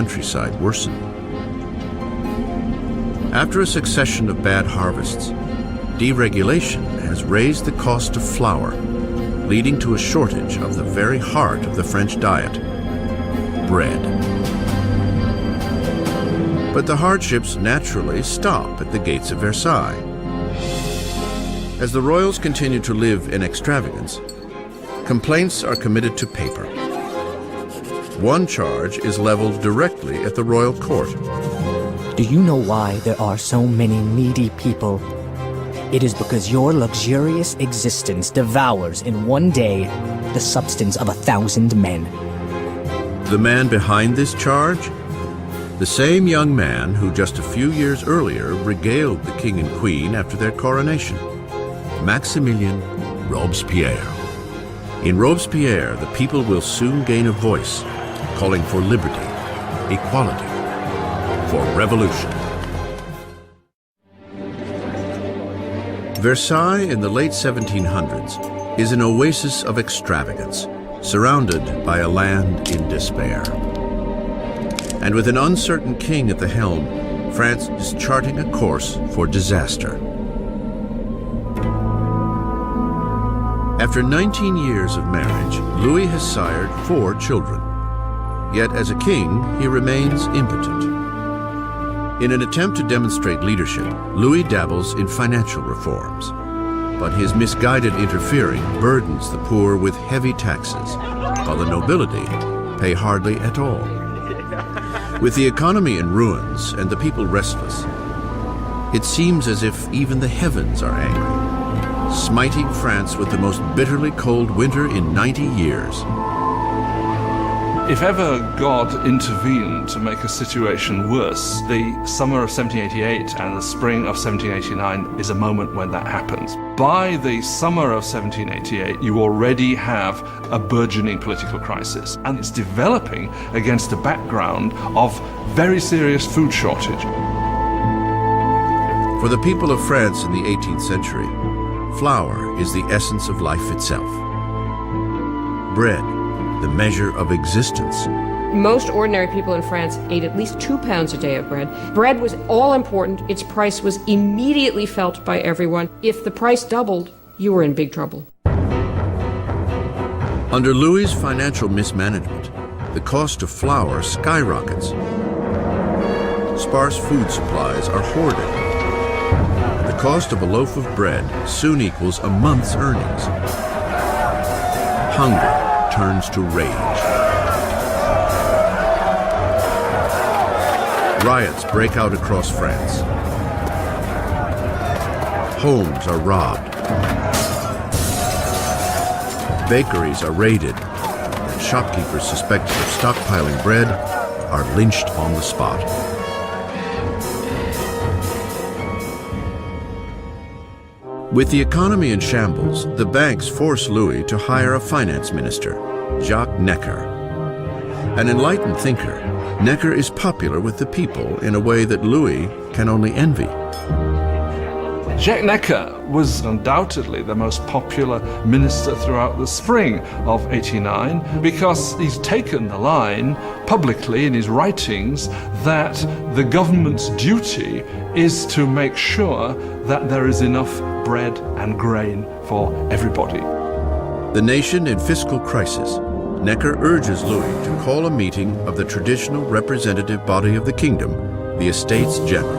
countryside worsen. After a succession of bad harvests, deregulation has raised the cost of flour, leading to a shortage of the very heart of the French diet, bread. But the hardships naturally stop at the gates of Versailles. As the royals continue to live in extravagance, complaints are committed to paper. One charge is leveled directly at the royal court. Do you know why there are so many needy people? It is because your luxurious existence devours in one day the substance of 1,000 men. The man behind this charge? The same young man who just a few years earlier regaled the king and queen after their coronation, Maximilien Robespierre. In Robespierre, the people will soon gain a voice, calling for liberty, equality, for revolution. Versailles in the late 1700s is an oasis of extravagance, surrounded by a land in despair. And with an uncertain king at the helm, France is charting a course for disaster. After 19 years of marriage, Louis has sired 4 children. Yet as a king, he remains impotent. In an attempt to demonstrate leadership, Louis dabbles in financial reforms. But his misguided interfering burdens the poor with heavy taxes, while the nobility pay hardly at all. With the economy in ruins and the people restless, it seems as if even the heavens are angry, smiting France with the most bitterly cold winter in 90 years. If ever God intervened to make a situation worse, the summer of 1788 and the spring of 1789 is a moment when that happens. By the summer of 1788, you already have a burgeoning political crisis, and it's developing against a background of very serious food shortage. For the people of France in the 18th century, flour is the essence of life itself. Bread, the measure of existence. Most ordinary people in France ate at least 2 pounds a day of bread. Bread was all important. Its price was immediately felt by everyone. If the price doubled, you were in big trouble. Under Louis's financial mismanagement, the cost of flour skyrockets. Sparse food supplies are hoarded. And the cost of a loaf of bread soon equals a month's earnings. Hunger turns to rage. Riots break out across France. Homes are robbed. Bakeries are raided, and shopkeepers suspected of stockpiling bread are lynched on the spot. With the economy in shambles, the banks force Louis to hire a finance minister, Jacques Necker. An enlightened thinker, Necker is popular with the people in a way that Louis can only envy. Jacques Necker was undoubtedly the most popular minister throughout the spring of '89 because he's taken the line publicly in his writings that the government's duty is to make sure that there is enough bread and grain for everybody. The nation in fiscal crisis, Necker urges Louis to call a meeting of the traditional representative body of the kingdom, the Estates General.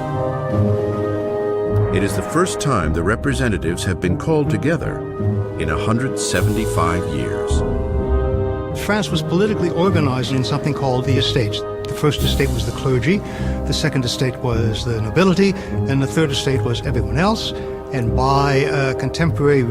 It is the first time the representatives have been called together in 175 years. France was politically organized in something called the estates. The first estate was the clergy, the second estate was the nobility, and the third estate was everyone else. And by contemporary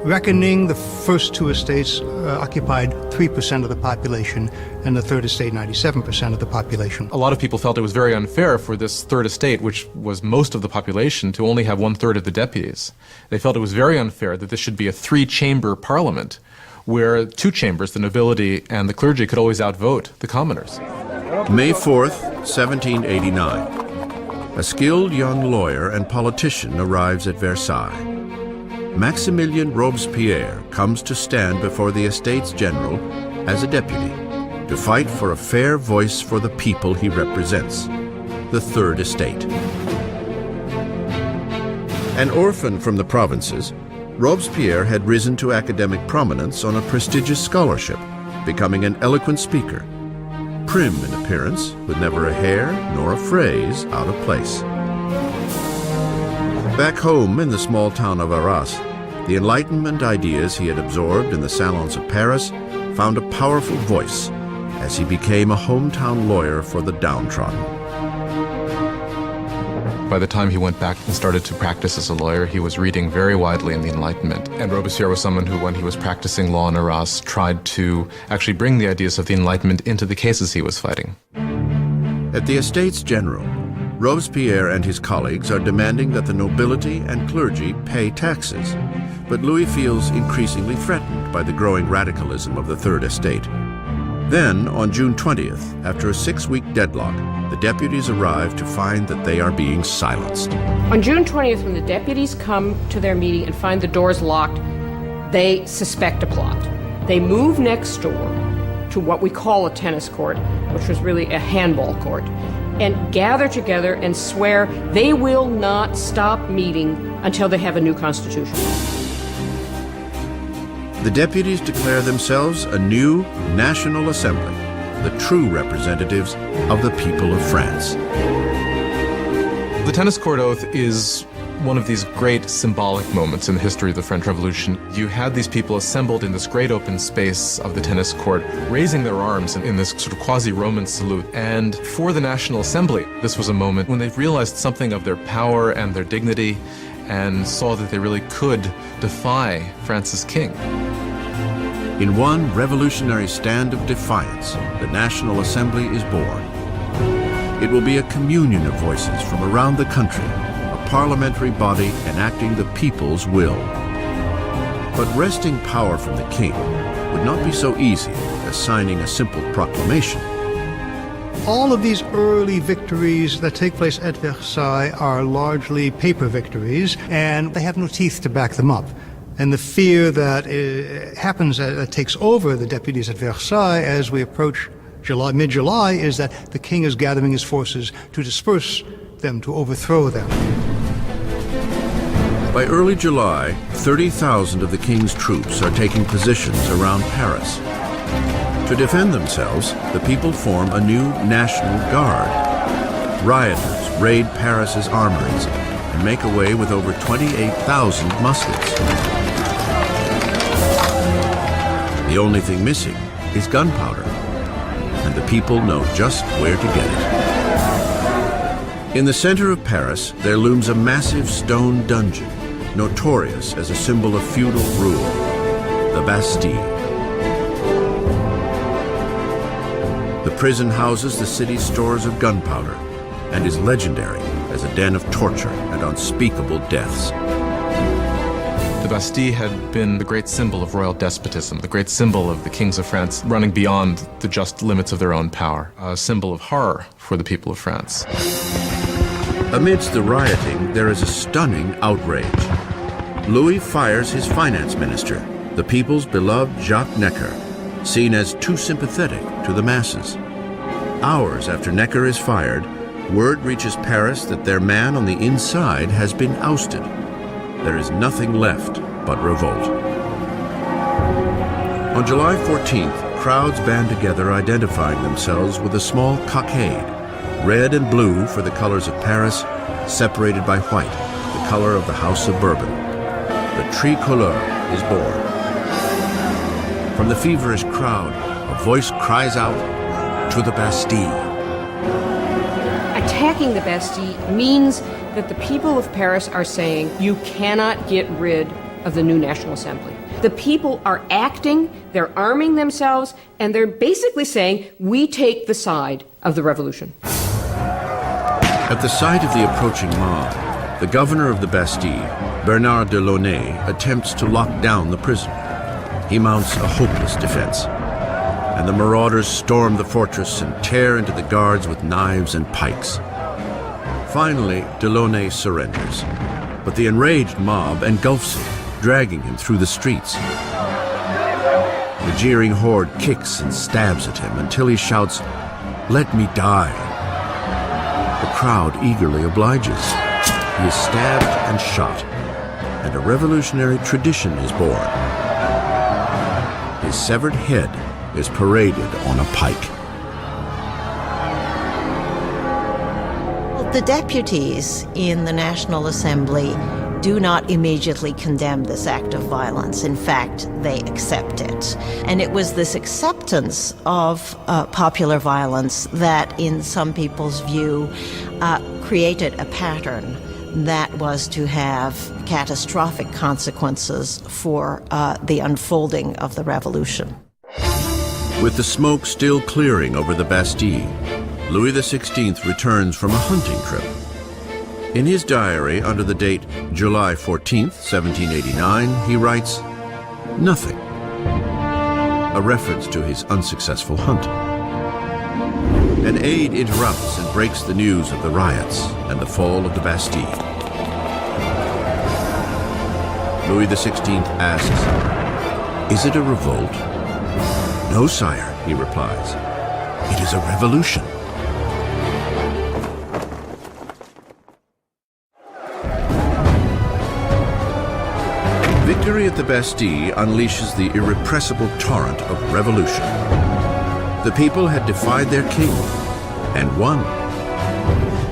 reckoning, the first 2 estates occupied 3% of the population, and the third estate 97% of the population. A lot of people felt it was very unfair for this third estate, which was most of the population, to only have 1/3 of the deputies. They felt it was very unfair that this should be a 3-chamber parliament, where 2 chambers, the nobility and the clergy, could always outvote the commoners. May 4th, 1789. A skilled young lawyer and politician arrives at Versailles. Maximilien Robespierre comes to stand before the Estates General as a deputy. to fight for a fair voice for the people he represents, the Third Estate. An orphan from the provinces, Robespierre had risen to academic prominence on a prestigious scholarship, becoming an eloquent speaker, prim in appearance, with never a hair nor a phrase out of place. Back home in the small town of Arras, the Enlightenment ideas he had absorbed in the salons of Paris found a powerful voice as he became a hometown lawyer for the downtrodden. By the time he went back and started to practice as a lawyer, he was reading very widely in the Enlightenment. And Robespierre was someone who, when he was practicing law in Arras, tried to actually bring the ideas of the Enlightenment into the cases he was fighting. At the Estates General, Robespierre and his colleagues are demanding that the nobility and clergy pay taxes, but Louis feels increasingly threatened by the growing radicalism of the Third Estate. Then, on June 20th, after a 6-week deadlock, the deputies arrive to find that they are being silenced. On June 20th, when the deputies come to their meeting and find the doors locked, they suspect a plot. They move next door to what we call a tennis court, which was really a handball court, and gather together and swear they will not stop meeting until they have a new constitution. The deputies declare themselves a new National Assembly, the true representatives of the people of France. The tennis court oath is one of these great symbolic moments in the history of the French Revolution. You had these people assembled in this great open space of the tennis court, raising their arms in this sort of quasi-Roman salute. And for the National Assembly, this was a moment when they realized something of their power and their dignity and saw that they really could defy France's king. In one revolutionary stand of defiance, the National Assembly is born. It will be a communion of voices from around the country, a parliamentary body enacting the people's will. But wresting power from the king would not be so easy as signing a simple proclamation. All of these early victories that take place at Versailles are largely paper victories, and they have no teeth to back them up. And the fear that that takes over the deputies at Versailles as we approach mid-July, is that the king is gathering his forces to disperse them, to overthrow them. By early July, 30,000 of the king's troops are taking positions around Paris. To defend themselves, the people form a new National Guard. Rioters raid Paris's armories and make away with over 28,000 muskets. The only thing missing is gunpowder, and the people know just where to get it. In the center of Paris, there looms a massive stone dungeon, notorious as a symbol of feudal rule, the Bastille. The prison houses the city's stores of gunpowder and is legendary as a den of torture and unspeakable deaths. The Bastille had been the great symbol of royal despotism, the great symbol of the kings of France running beyond the just limits of their own power, a symbol of horror for the people of France. Amidst the rioting, there is a stunning outrage. Louis fires his finance minister, the people's beloved Jacques Necker, seen as too sympathetic to the masses. Hours after Necker is fired, word reaches Paris that their man on the inside has been ousted. There is nothing left but revolt. On July 14th, crowds band together identifying themselves with a small cockade, red and blue for the colors of Paris, separated by white, the color of the House of Bourbon. The tricolore is born. From the feverish crowd, a voice cries out, "To the Bastille!" Attacking the Bastille means that the people of Paris are saying, you cannot get rid of the new National Assembly. The people are acting, they're arming themselves, and they're basically saying, we take the side of the revolution. At the sight of the approaching mob, the governor of the Bastille, Bernard de Launay, attempts to lock down the prison. He mounts a hopeless defense, and the marauders storm the fortress and tear into the guards with knives and pikes. Finally, de Launay surrenders, but the enraged mob engulfs him, dragging him through the streets. The jeering horde kicks and stabs at him until he shouts, "Let me die." The crowd eagerly obliges. He is stabbed and shot, and a revolutionary tradition is born. His severed head is paraded on a pike. The deputies in the National Assembly do not immediately condemn this act of violence. In fact, they accept it. And it was this acceptance of popular violence that, in some people's view, created a pattern that was to have catastrophic consequences for the unfolding of the revolution. With the smoke still clearing over the Bastille, Louis XVI returns from a hunting trip. In his diary under the date July 14th, 1789, he writes, "Nothing," a reference to his unsuccessful hunt. An aide interrupts and breaks the news of the riots and the fall of the Bastille. Louis XVI asks, "Is it a revolt?" "No, sire," he replies. "It is a revolution." Victory at the Bastille unleashes the irrepressible torrent of revolution. The people had defied their king and won.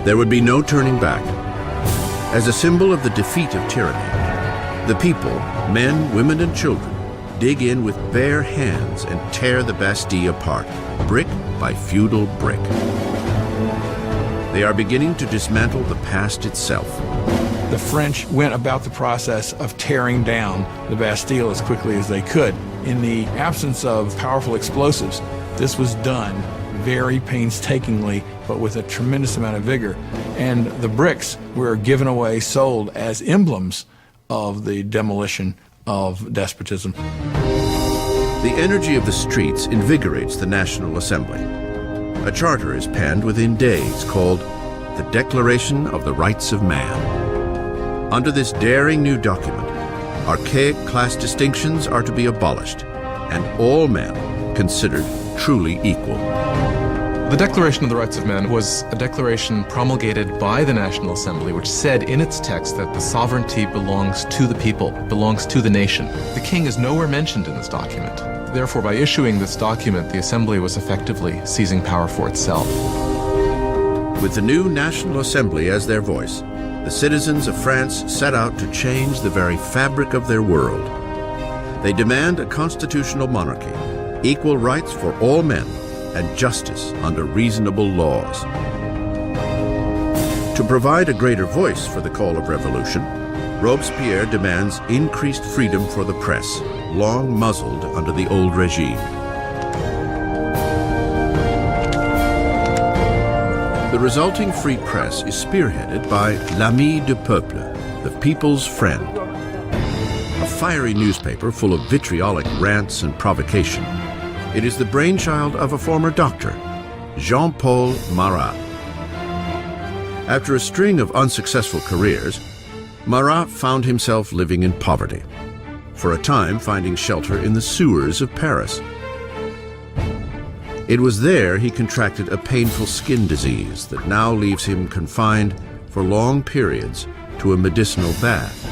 There would be no turning back. As a symbol of the defeat of tyranny, the people, men, women, and children, dig in with bare hands and tear the Bastille apart, brick by feudal brick. They are beginning to dismantle the past itself. The French went about the process of tearing down the Bastille as quickly as they could. In the absence of powerful explosives, this was done very painstakingly, but with a tremendous amount of vigor. And the bricks were given away, sold as emblems of the demolition of despotism. The energy of the streets invigorates the National Assembly. A charter is penned within days called the Declaration of the Rights of Man. Under this daring new document, archaic class distinctions are to be abolished, and all men considered truly equal. The Declaration of the Rights of Man was a declaration promulgated by the National Assembly, which said in its text that the sovereignty belongs to the people, belongs to the nation. The king is nowhere mentioned in this document. Therefore, by issuing this document, the Assembly was effectively seizing power for itself. With the new National Assembly as their voice, the citizens of France set out to change the very fabric of their world. They demand a constitutional monarchy, equal rights for all men, and justice under reasonable laws. To provide a greater voice for the call of revolution, Robespierre demands increased freedom for the press, long muzzled under the old regime. The resulting free press is spearheaded by L'Ami du Peuple, the people's friend, a fiery newspaper full of vitriolic rants and provocation. It is the brainchild of a former doctor, Jean-Paul Marat. After a string of unsuccessful careers, Marat found himself living in poverty, for a time finding shelter in the sewers of Paris. It was there he contracted a painful skin disease that now leaves him confined for long periods to a medicinal bath.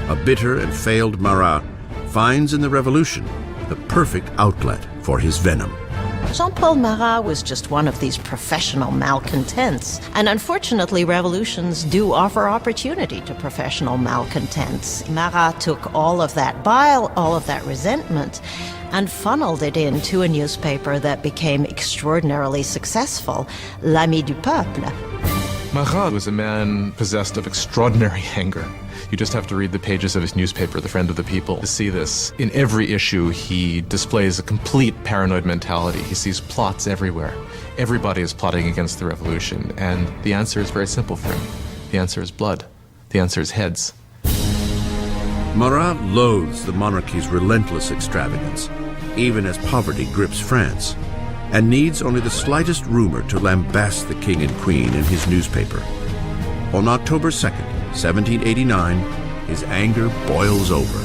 A bitter and failed Marat finds in the revolution the perfect outlet for his venom. Jean-Paul Marat was just one of these professional malcontents. And unfortunately, revolutions do offer opportunity to professional malcontents. Marat took all of that bile, all of that resentment, and funneled it into a newspaper that became extraordinarily successful, L'Ami du Peuple. Marat was a man possessed of extraordinary anger. You just have to read the pages of his newspaper, The Friend of the People, to see this. In every issue, he displays a complete paranoid mentality. He sees plots everywhere. Everybody is plotting against the revolution, and the answer is very simple for him. The answer is blood. The answer is heads. Marat loathes the monarchy's relentless extravagance, even as poverty grips France, and needs only the slightest rumor to lambast the king and queen in his newspaper. On October 2nd, 1789, his anger boils over.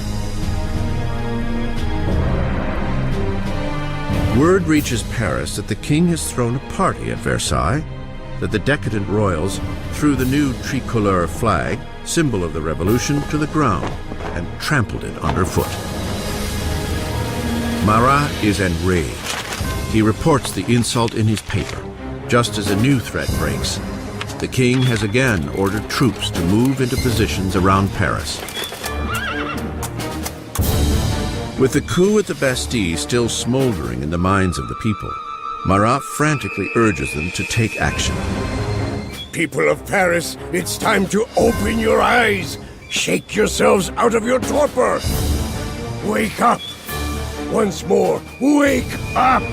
Word reaches Paris that the king has thrown a party at Versailles, that the decadent royals threw the new tricolor flag, symbol of the revolution, to the ground and trampled it underfoot. Marat is enraged. He reports the insult in his paper. Just as a new threat breaks, the king has again ordered troops to move into positions around Paris. With the coup at the Bastille still smoldering in the minds of the people, Marat frantically urges them to take action. People of Paris, it's time to open your eyes. Shake yourselves out of your torpor. Wake up. Once more, wake up.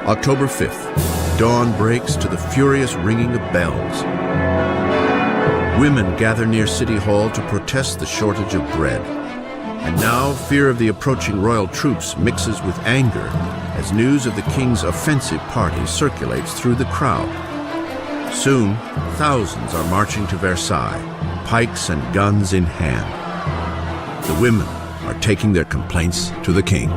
October 5th, dawn breaks to the furious ringing of bells. Women gather near City Hall to protest the shortage of bread. And now fear of the approaching royal troops mixes with anger as news of the king's offensive party circulates through the crowd. Soon, thousands are marching to Versailles, pikes and guns in hand. The women are taking their complaints to the king.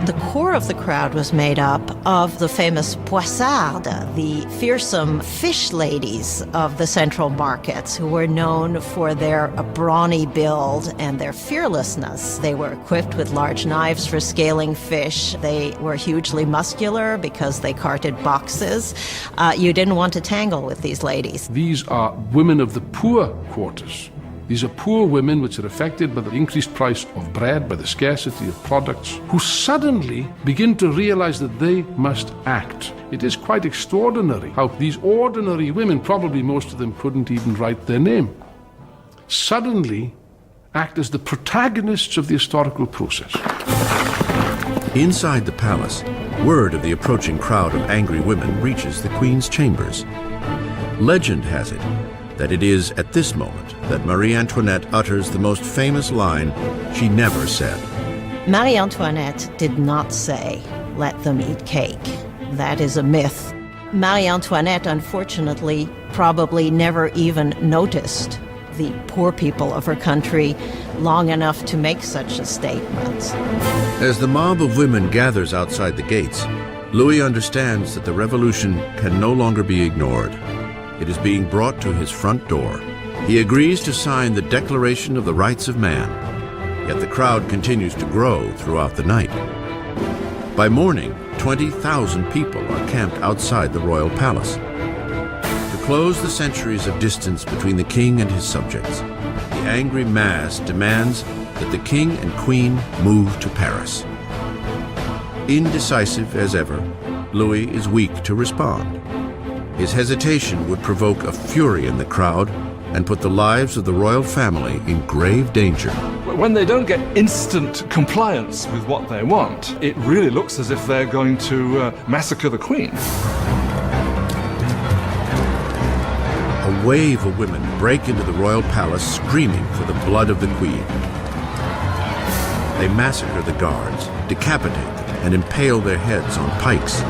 The core of the crowd was made up of the famous poissardes, the fearsome fish ladies of the central markets, who were known for their brawny build and their fearlessness. They were equipped with large knives for scaling fish. They were hugely muscular because they carted boxes. You didn't want to tangle with these ladies. These are women of the poor quarters. These are poor women which are affected by the increased price of bread, by the scarcity of products, who suddenly begin to realize that they must act. It is quite extraordinary how these ordinary women, probably most of them couldn't even write their name, suddenly act as the protagonists of the historical process. Inside the palace, word of the approaching crowd of angry women reaches the queen's chambers. Legend has it that it is at this moment that Marie Antoinette utters the most famous line she never said. Marie Antoinette did not say, "Let them eat cake." That is a myth. Marie Antoinette, unfortunately, probably never even noticed the poor people of her country long enough to make such a statement. As the mob of women gathers outside the gates, Louis understands that the revolution can no longer be ignored. It is being brought to his front door. He agrees to sign the Declaration of the Rights of Man, yet the crowd continues to grow throughout the night. By morning, 20,000 people are camped outside the royal palace. To close the centuries of distance between the king and his subjects, the angry mass demands that the king and queen move to Paris. Indecisive as ever, Louis is weak to respond. His hesitation would provoke a fury in the crowd and put the lives of the royal family in grave danger. When they don't get instant compliance with what they want, it really looks as if they're going to massacre the queen. A wave of women break into the royal palace screaming for the blood of the queen. They massacre the guards, decapitate them, and impale their heads on pikes.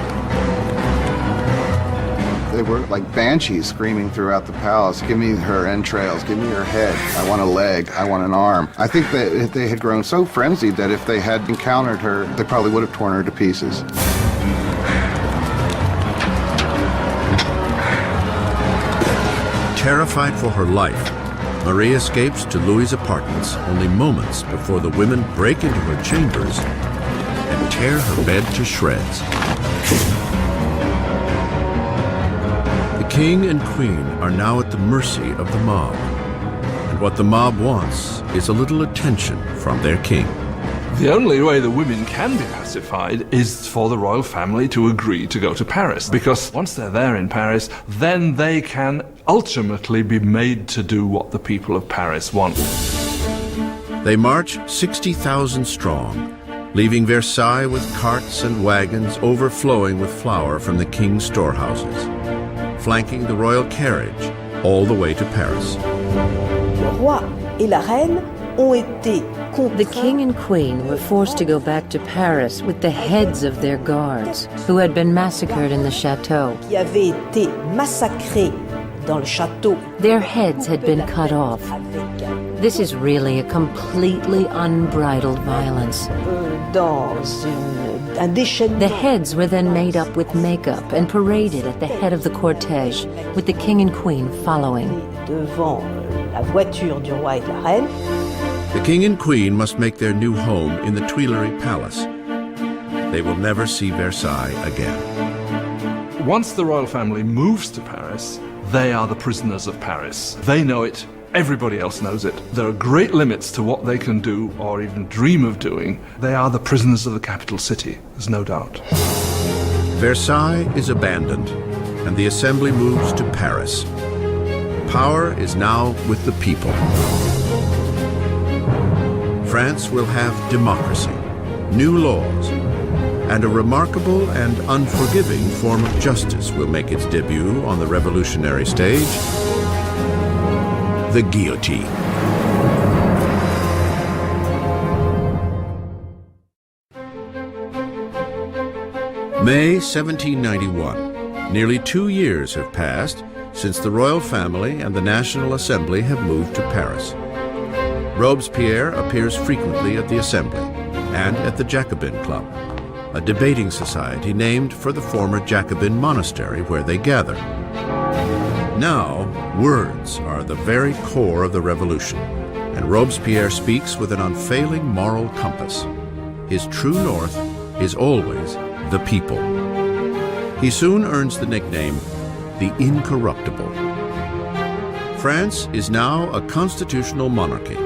They were like banshees screaming throughout the palace, "Give me her entrails, give me her head, I want a leg, I want an arm." I think that they had grown so frenzied that if they had encountered her, they probably would have torn her to pieces. Terrified for her life, Marie escapes to Louis's apartments only moments before the women break into her chambers and tear her bed to shreds. The king and queen are now at the mercy of the mob, and what the mob wants is a little attention from their king. The only way the women can be pacified is for the royal family to agree to go to Paris, because once they're there in Paris, then they can ultimately be made to do what the people of Paris want. They march 60,000 strong, leaving Versailles with carts and wagons overflowing with flour from the king's storehouses, flanking the royal carriage all the way to Paris. Le roi et la reine ont été The king and queen were forced to go back to Paris with the heads of their guards, who had been massacred in the chateau. qui avaient été massacrés dans le château. Their heads had been cut off. Avec This is really a completely unbridled violence. The heads were then made up with makeup and paraded at the head of the cortege, with the king and queen following. The king and queen must make their new home in the Tuileries Palace. They will never see Versailles again. Once the royal family moves to Paris, they are the prisoners of Paris. They know it. Everybody else knows it. There are great limits to what they can do or even dream of doing. They are the prisoners of the capital city, there's no doubt. Versailles is abandoned, and the Assembly moves to Paris. Power is now with the people. France will have democracy, new laws, and a remarkable and unforgiving form of justice will make its debut on the revolutionary stage: the guillotine. May 1791. Nearly 2 years have passed since the royal family and the National Assembly have moved to Paris. Robespierre appears frequently at the Assembly and at the Jacobin Club, a debating society named for the former Jacobin monastery where they gather. Now, words are the very core of the revolution, and Robespierre speaks with an unfailing moral compass. His true north is always the people. He soon earns the nickname, the Incorruptible. France is now a constitutional monarchy,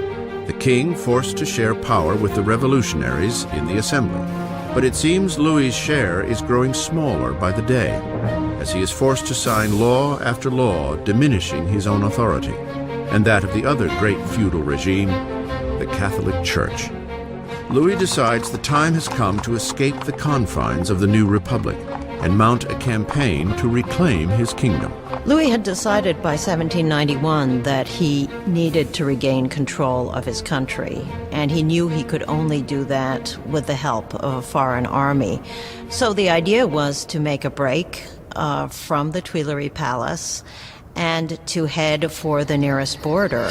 the king forced to share power with the revolutionaries in the Assembly. But it seems Louis's share is growing smaller by the day, as he is forced to sign law after law diminishing his own authority, and that of the other great feudal regime, the Catholic Church. Louis decides the time has come to escape the confines of the new republic and mount a campaign to reclaim his kingdom. Louis had decided by 1791 that he needed to regain control of his country, and he knew he could only do that with the help of a foreign army. So the idea was to make a break from the Tuileries Palace and to head for the nearest border.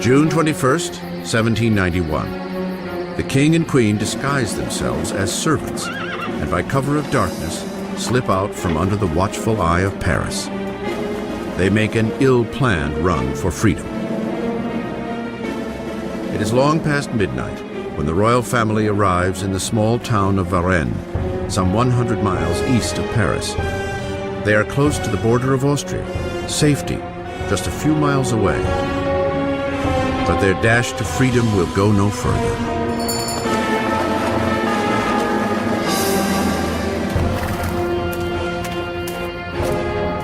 June 21st, 1791. The king and queen disguise themselves as servants, and by cover of darkness, slip out from under the watchful eye of Paris. They make an ill-planned run for freedom. It is long past midnight when the royal family arrives in the small town of Varennes, some 100 miles east of Paris. They are close to the border of Austria, safety just a few miles away. But their dash to freedom will go no further.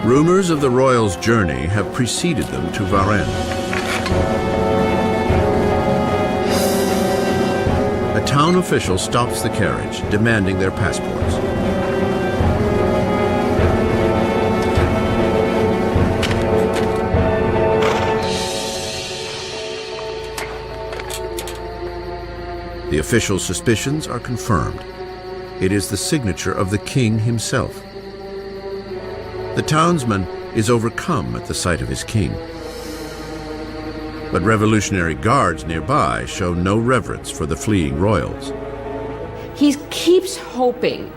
Rumors of the royals' journey have preceded them to Varennes. A town official stops the carriage, demanding their passports. The official's suspicions are confirmed. It is the signature of the king himself. The townsman is overcome at the sight of his king. But revolutionary guards nearby show no reverence for the fleeing royals. He keeps hoping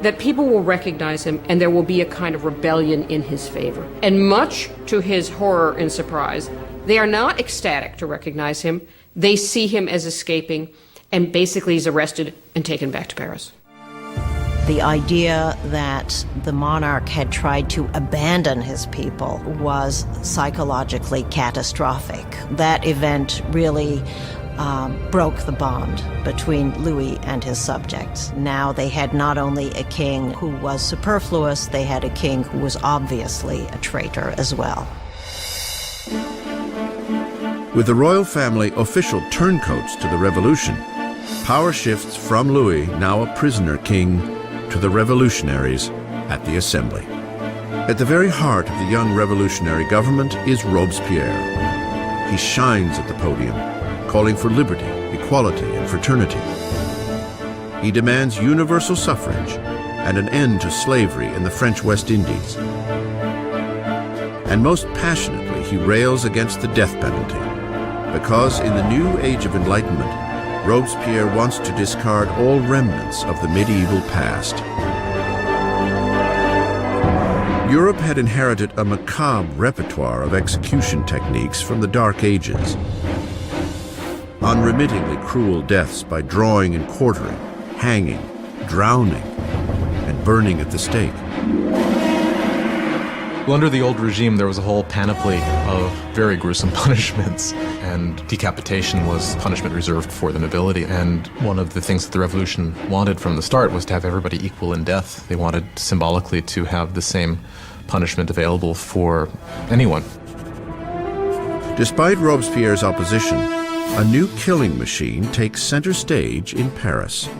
that people will recognize him and there will be a kind of rebellion in his favor. And much to his horror and surprise, they are not ecstatic to recognize him. They see him as escaping, and basically he's arrested and taken back to Paris. The idea that the monarch had tried to abandon his people was psychologically catastrophic. That event really broke the bond between Louis and his subjects. Now they had not only a king who was superfluous, they had a king who was obviously a traitor as well. With the royal family official turncoats to the revolution, power shifts from Louis, now a prisoner king, to the revolutionaries at the Assembly. At the very heart of the young revolutionary government is Robespierre. He shines at the podium, calling for liberty, equality, and fraternity. He demands universal suffrage and an end to slavery in the French West Indies. And most passionately, he rails against the death penalty, because in the new age of enlightenment, Robespierre wants to discard all remnants of the medieval past. Europe had inherited a macabre repertoire of execution techniques from the Dark Ages. Unremittingly cruel deaths by drawing and quartering, hanging, drowning, and burning at the stake. Well, under the old regime, there was a whole panoply of very gruesome punishments, and decapitation was punishment reserved for the nobility. And one of the things that the revolution wanted from the start was to have everybody equal in death. They wanted symbolically to have the same punishment available for anyone. Despite Robespierre's opposition, a new killing machine takes center stage in Paris.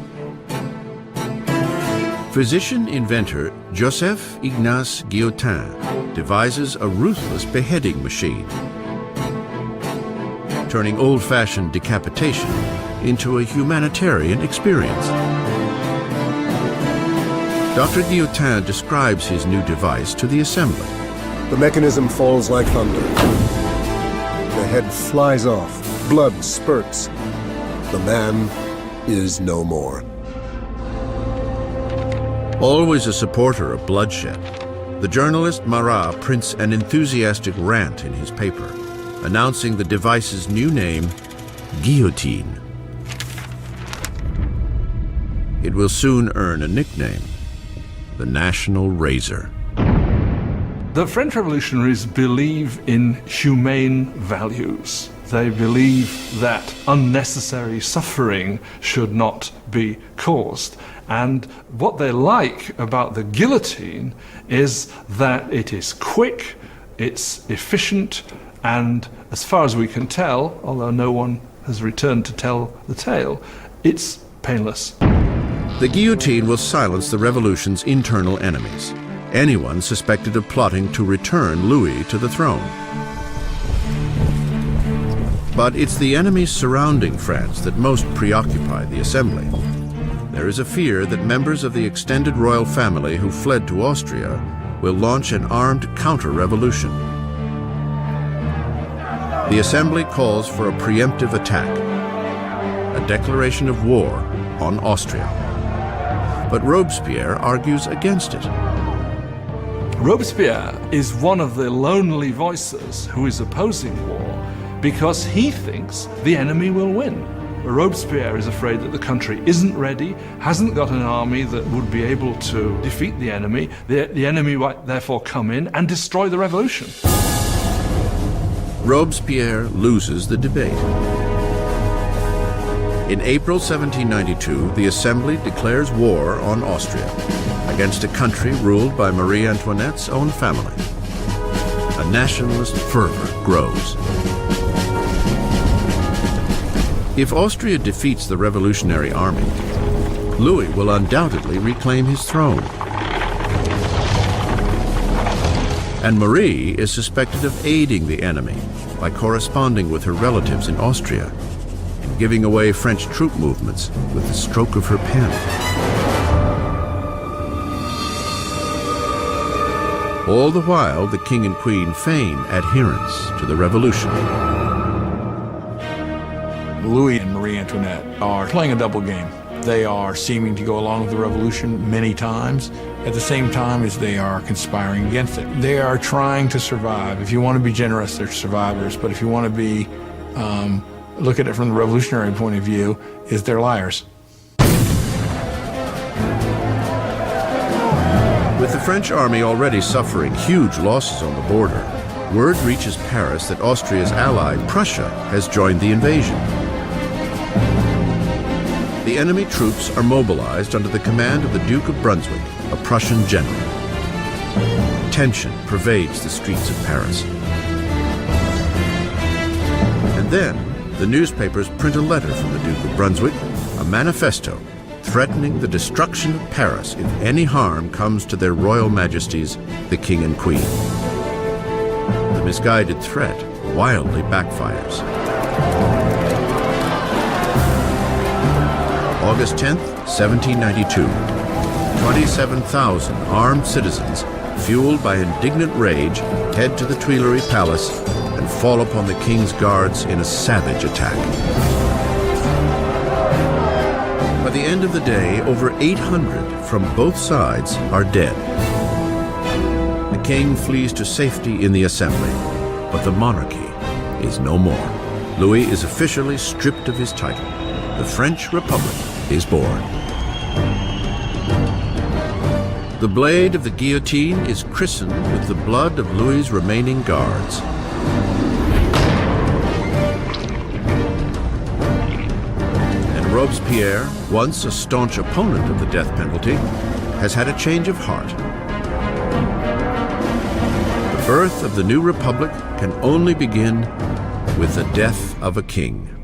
Physician-inventor Joseph Ignace Guillotin devises a ruthless beheading machine, turning old-fashioned decapitation into a humanitarian experience. Dr. Guillotin describes his new device to the assembly. The mechanism falls like thunder. The head flies off, blood spurts. The man is no more. Always a supporter of bloodshed, the journalist Marat prints an enthusiastic rant in his paper, announcing the device's new name, guillotine. It will soon earn a nickname, the National Razor. The French revolutionaries believe in humane values. They believe that unnecessary suffering should not be caused. And what they like about the guillotine is that it is quick, it's efficient, and as far as we can tell, although no one has returned to tell the tale, it's painless. The guillotine will silence the revolution's internal enemies, anyone suspected of plotting to return Louis to the throne. But it's the enemies surrounding France that most preoccupy the assembly. There is a fear that members of the extended royal family who fled to Austria will launch an armed counter-revolution. The assembly calls for a preemptive attack, a declaration of war on Austria. But Robespierre argues against it. Robespierre is one of the lonely voices who is opposing war because he thinks the enemy will win. Robespierre is afraid that the country isn't ready, hasn't got an army that would be able to defeat the enemy. The enemy might therefore come in and destroy the revolution. Robespierre loses the debate. In April 1792, the Assembly declares war on Austria against a country ruled by Marie Antoinette's own family. A nationalist fervor grows. If Austria defeats the revolutionary army, Louis will undoubtedly reclaim his throne. And Marie is suspected of aiding the enemy by corresponding with her relatives in Austria and giving away French troop movements with the stroke of her pen. All the while, the king and queen feign adherence to the revolution. Louis and Marie Antoinette are playing a double game. They are seeming to go along with the revolution many times at the same time as they are conspiring against it. They are trying to survive. If you want to be generous, they're survivors. But if you want to be, look at it from the revolutionary point of view, is they're liars. With the French army already suffering huge losses on the border, word reaches Paris that Austria's ally, Prussia, has joined the invasion. The enemy troops are mobilized under the command of the Duke of Brunswick, a Prussian general. Tension pervades the streets of Paris. And then, the newspapers print a letter from the Duke of Brunswick, a manifesto threatening the destruction of Paris if any harm comes to their royal majesties, the King and Queen. The misguided threat wildly backfires. August 10th, 1792. 27,000 armed citizens, fueled by indignant rage, head to the Tuileries Palace and fall upon the king's guards in a savage attack. By the end of the day, over 800 from both sides are dead. The king flees to safety in the assembly, but the monarchy is no more. Louis is officially stripped of his title. The French Republic is born. The blade of the guillotine is christened with the blood of Louis's remaining guards. And Robespierre, once a staunch opponent of the death penalty, has had a change of heart. The birth of the new republic can only begin with the death of a king.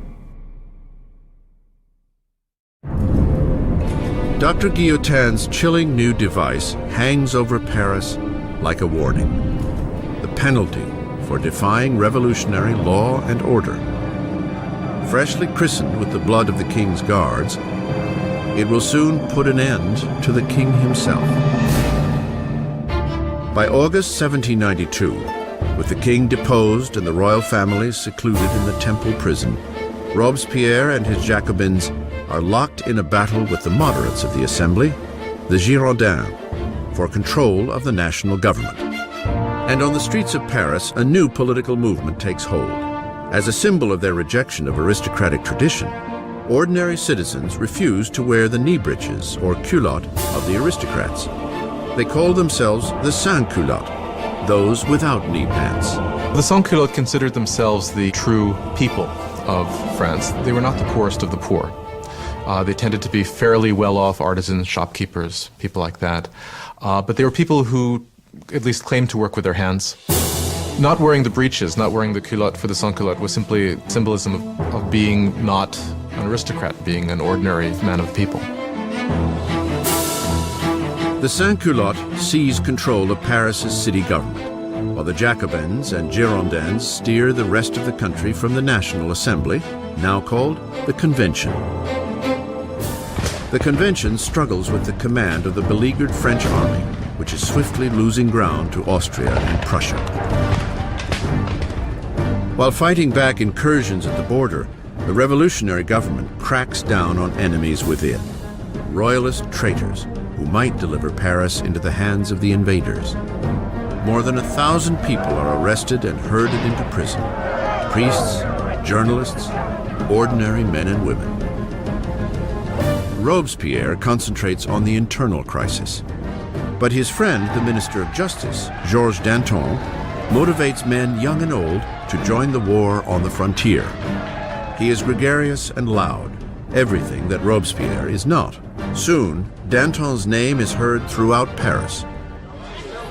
Dr. Guillotin's chilling new device hangs over Paris like a warning. The penalty for defying revolutionary law and order. Freshly christened with the blood of the king's guards, it will soon put an end to the king himself. By August 1792, with the king deposed and the royal family secluded in the Temple prison, Robespierre and his Jacobins are locked in a battle with the moderates of the Assembly, the Girondins, for control of the national government. And on the streets of Paris, a new political movement takes hold. As a symbol of their rejection of aristocratic tradition, ordinary citizens refuse to wear the knee breeches or culotte of the aristocrats. They call themselves the sans-culottes, those without knee pants. The sans-culottes considered themselves the true people of France. They were not the poorest of the poor. They tended to be fairly well-off artisans, shopkeepers, people like that. But they were people who at least claimed to work with their hands. Not wearing the breeches, not wearing the culotte for the sans-culotte was simply symbolism of being not an aristocrat, being an ordinary man of the people. The sans-culottes seize control of Paris's city government, while the Jacobins and Girondins steer the rest of the country from the National Assembly, now called the Convention. The Convention struggles with the command of the beleaguered French army, which is swiftly losing ground to Austria and Prussia. While fighting back incursions at the border, the revolutionary government cracks down on enemies within, royalist traitors who might deliver Paris into the hands of the invaders. More than 1,000 people are arrested and herded into prison. Priests, journalists, ordinary men and women. Robespierre concentrates on the internal crisis. But his friend, the Minister of Justice, Georges Danton, motivates men young and old to join the war on the frontier. He is gregarious and loud, everything that Robespierre is not. Soon, Danton's name is heard throughout Paris.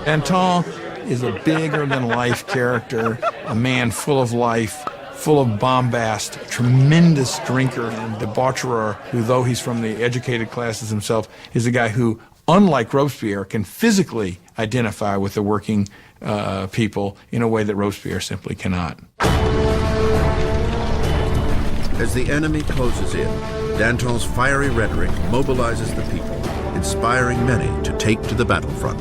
Danton is a bigger-than-life character, a man full of life, full of bombast, tremendous drinker and debaucherer, who, though he's from the educated classes himself, is a guy who, unlike Robespierre, can physically identify with the working people in a way that Robespierre simply cannot. As the enemy closes in, Danton's fiery rhetoric mobilizes the people, inspiring many to take to the battlefront.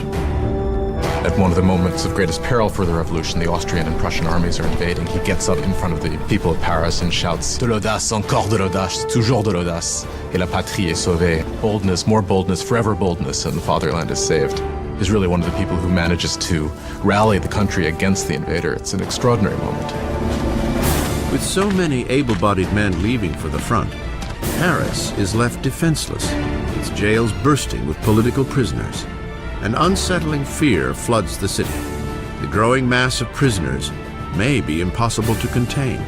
At one of the moments of greatest peril for the revolution, the Austrian and Prussian armies are invading. He gets up in front of the people of Paris and shouts, "De l'audace, encore de l'audace, toujours de l'audace, et la patrie est sauvée." Boldness, more boldness, forever boldness, and the fatherland is saved. He's really one of the people who manages to rally the country against the invader. It's an extraordinary moment. With so many able-bodied men leaving for the front, Paris is left defenseless, its jails bursting with political prisoners. An unsettling fear floods the city. The growing mass of prisoners may be impossible to contain.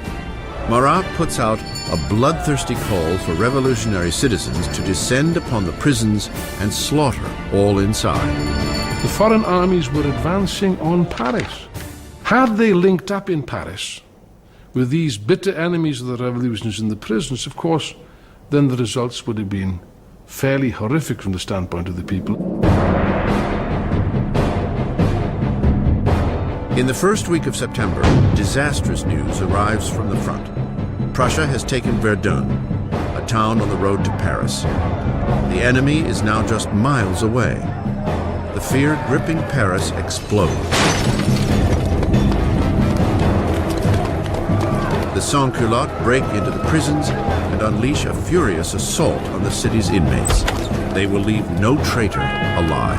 Marat puts out a bloodthirsty call for revolutionary citizens to descend upon the prisons and slaughter all inside. The foreign armies were advancing on Paris. Had they linked up in Paris with these bitter enemies of the revolutions in the prisons, of course, then the results would have been fairly horrific from the standpoint of the people. In the first week of September, disastrous news arrives from the front. Prussia has taken Verdun, a town on the road to Paris. The enemy is now just miles away. The fear gripping Paris explodes. The sans-culottes break into the prisons and unleash a furious assault on the city's inmates. They will leave no traitor alive.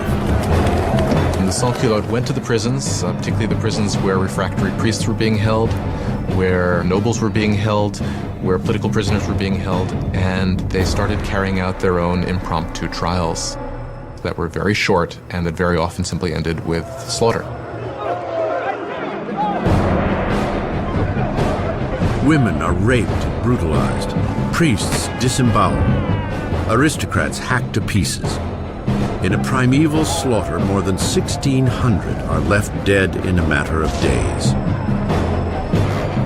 And the sans-culottes went to the prisons, particularly the prisons where refractory priests were being held, where nobles were being held, where political prisoners were being held, and they started carrying out their own impromptu trials that were very short and that very often simply ended with slaughter. Women are raped and brutalized, priests disemboweled, aristocrats hacked to pieces. In a primeval slaughter, more than 1,600 are left dead in a matter of days.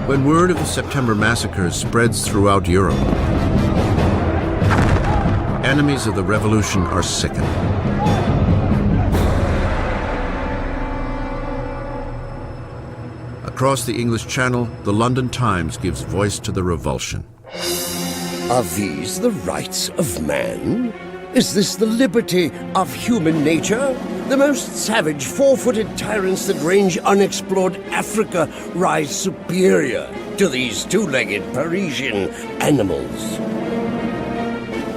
When word of the September massacres spreads throughout Europe, enemies of the revolution are sickened. Across the English Channel, the London Times gives voice to the revulsion. Are these the rights of man? Is this the liberty of human nature? The most savage, four-footed tyrants that range unexplored Africa rise superior to these two-legged Parisian animals.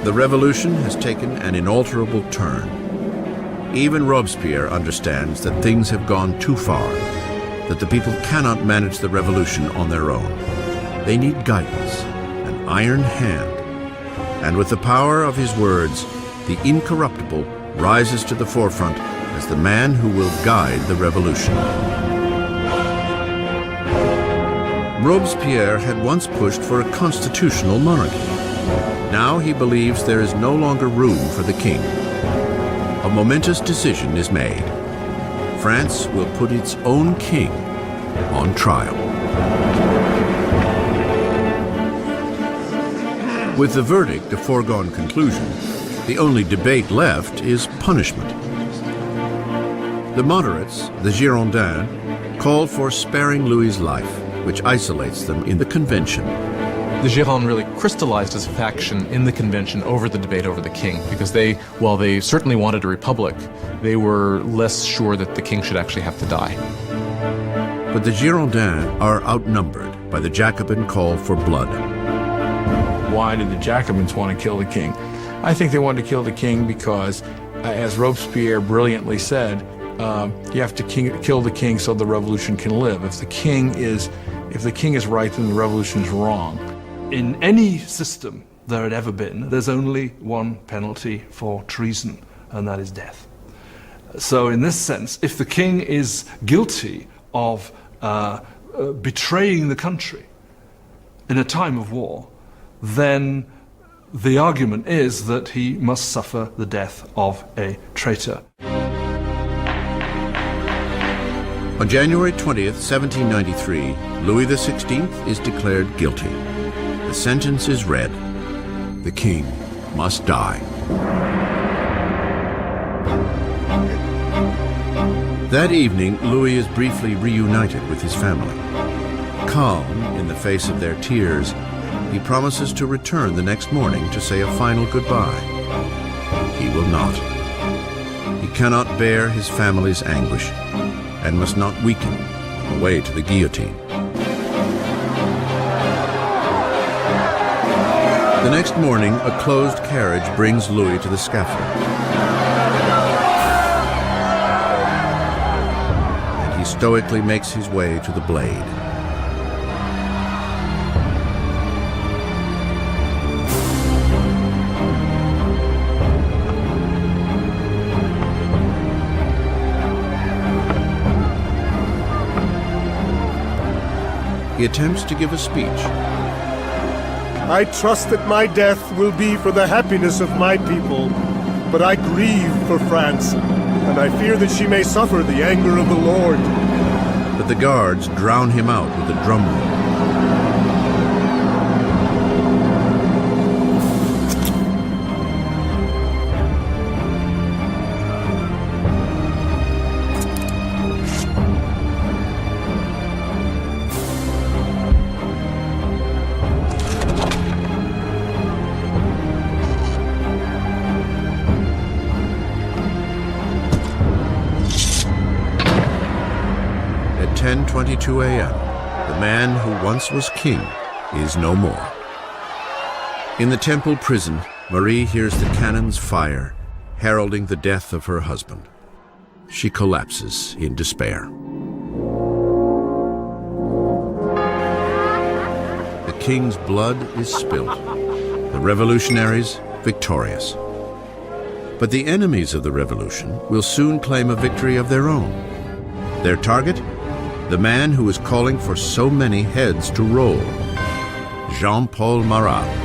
The revolution has taken an inalterable turn. Even Robespierre understands that things have gone too far, that the people cannot manage the revolution on their own. They need guidance, an iron hand. And with the power of his words, the incorruptible rises to the forefront as the man who will guide the revolution. Robespierre had once pushed for a constitutional monarchy. Now he believes there is no longer room for the king. A momentous decision is made. France will put its own king on trial. With the verdict a foregone conclusion, the only debate left is punishment. The moderates, the Girondins, call for sparing Louis's life, which isolates them in the convention. The Girondins really crystallized as a faction in the convention over the debate over the king, because they, while they certainly wanted a republic, they were less sure that the king should actually have to die. But the Girondins are outnumbered by the Jacobin call for blood. Why did the Jacobins want to kill the king? I think they wanted to kill the king because, as Robespierre brilliantly said, you have to kill the king so the revolution can live. If the king is right, then the revolution is wrong. In any system there had ever been, there's only one penalty for treason, and that is death. So in this sense, if the king is guilty of betraying the country in a time of war, then the argument is that he must suffer the death of a traitor. On January 20th, 1793, Louis XVI is declared guilty. The sentence is read. The king must die. That evening, Louis is briefly reunited with his family. Calm in the face of their tears, he promises to return the next morning to say a final goodbye. He will not. He cannot bear his family's anguish and must not weaken on the way to the guillotine. The next morning, a closed carriage brings Louis to the scaffold. And he stoically makes his way to the blade. He attempts to give a speech. I trust that my death will be for the happiness of my people, but I grieve for France, and I fear that she may suffer the anger of the Lord. But the guards drown him out with a drum roll. At 10:22 a.m., the man who once was king is no more. In the temple prison, Marie hears the cannons fire, heralding the death of her husband. She collapses in despair. The king's blood is spilled, the revolutionaries victorious. But the enemies of the revolution will soon claim a victory of their own. Their target? The man who is calling for so many heads to roll, Jean-Paul Marat.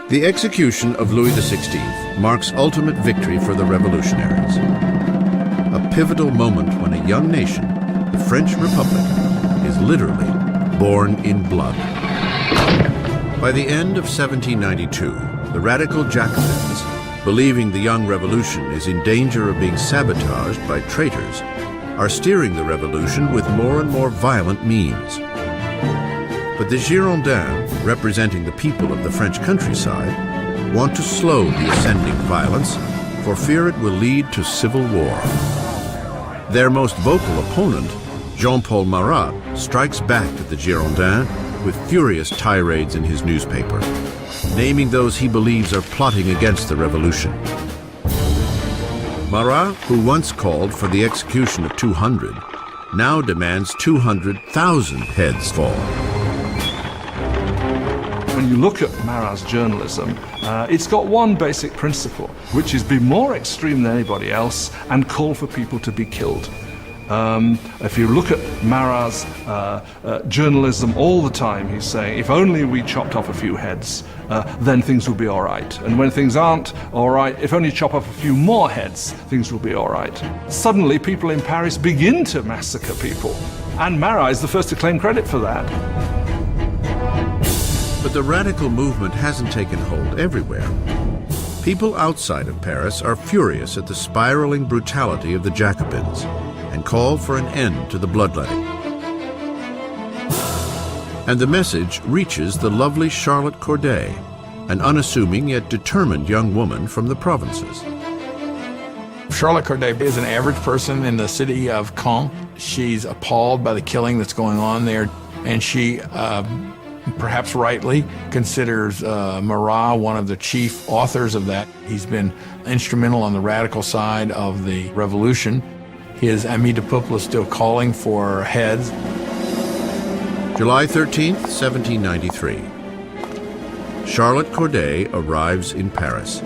The execution of Louis XVI marks ultimate victory for the revolutionaries. A pivotal moment when a young nation, the French Republic, is literally born in blood. By the end of 1792, the radical Jacobins, believing the young revolution is in danger of being sabotaged by traitors, are steering the revolution with more and more violent means. But the Girondins, representing the people of the French countryside, want to slow the ascending violence for fear it will lead to civil war. Their most vocal opponent, Jean-Paul Marat, strikes back at the Girondins with furious tirades in his newspaper, naming those he believes are plotting against the revolution. Marat, who once called for the execution of 200, now demands 200,000 heads fall. When you look at Marat's journalism, it's got one basic principle, which is be more extreme than anybody else and call for people to be killed. If you look at Marat's journalism all the time, he's saying, if only we chopped off a few heads, then things will be all right. And when things aren't all right, if only chop off a few more heads, things will be all right. Suddenly, people in Paris begin to massacre people. And Marat is the first to claim credit for that. But the radical movement hasn't taken hold everywhere. People outside of Paris are furious at the spiraling brutality of the Jacobins and call for an end to the bloodletting. And the message reaches the lovely Charlotte Corday, an unassuming yet determined young woman from the provinces. Charlotte Corday is an average person in the city of Caen. She's appalled by the killing that's going on there, and she perhaps rightly considers Marat one of the chief authors of that. He's been instrumental on the radical side of the revolution. His Ami de Peuple is still calling for heads. July 13th, 1793. Charlotte Corday arrives in Paris.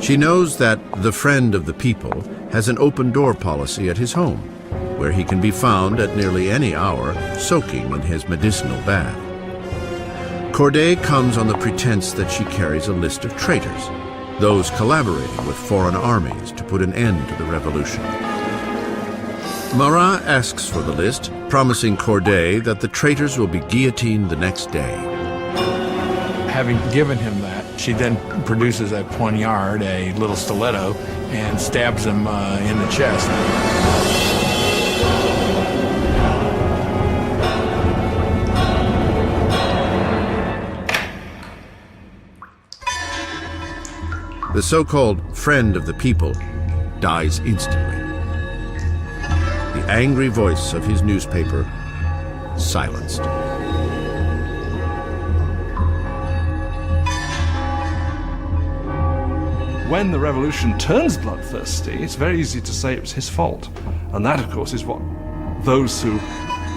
She knows that the friend of the people has an open-door policy at his home, where he can be found at nearly any hour soaking in his medicinal bath. Corday comes on the pretense that she carries a list of traitors, those collaborating with foreign armies to put an end to the revolution. Marat asks for the list, promising Corday that the traitors will be guillotined the next day. Having given him that, she then produces a poignard, a little stiletto, and stabs him in the chest. The so-called friend of the people dies instantly. The angry voice of his newspaper silenced. When the revolution turns bloodthirsty, it's very easy to say it was his fault. And that, of course, is what those who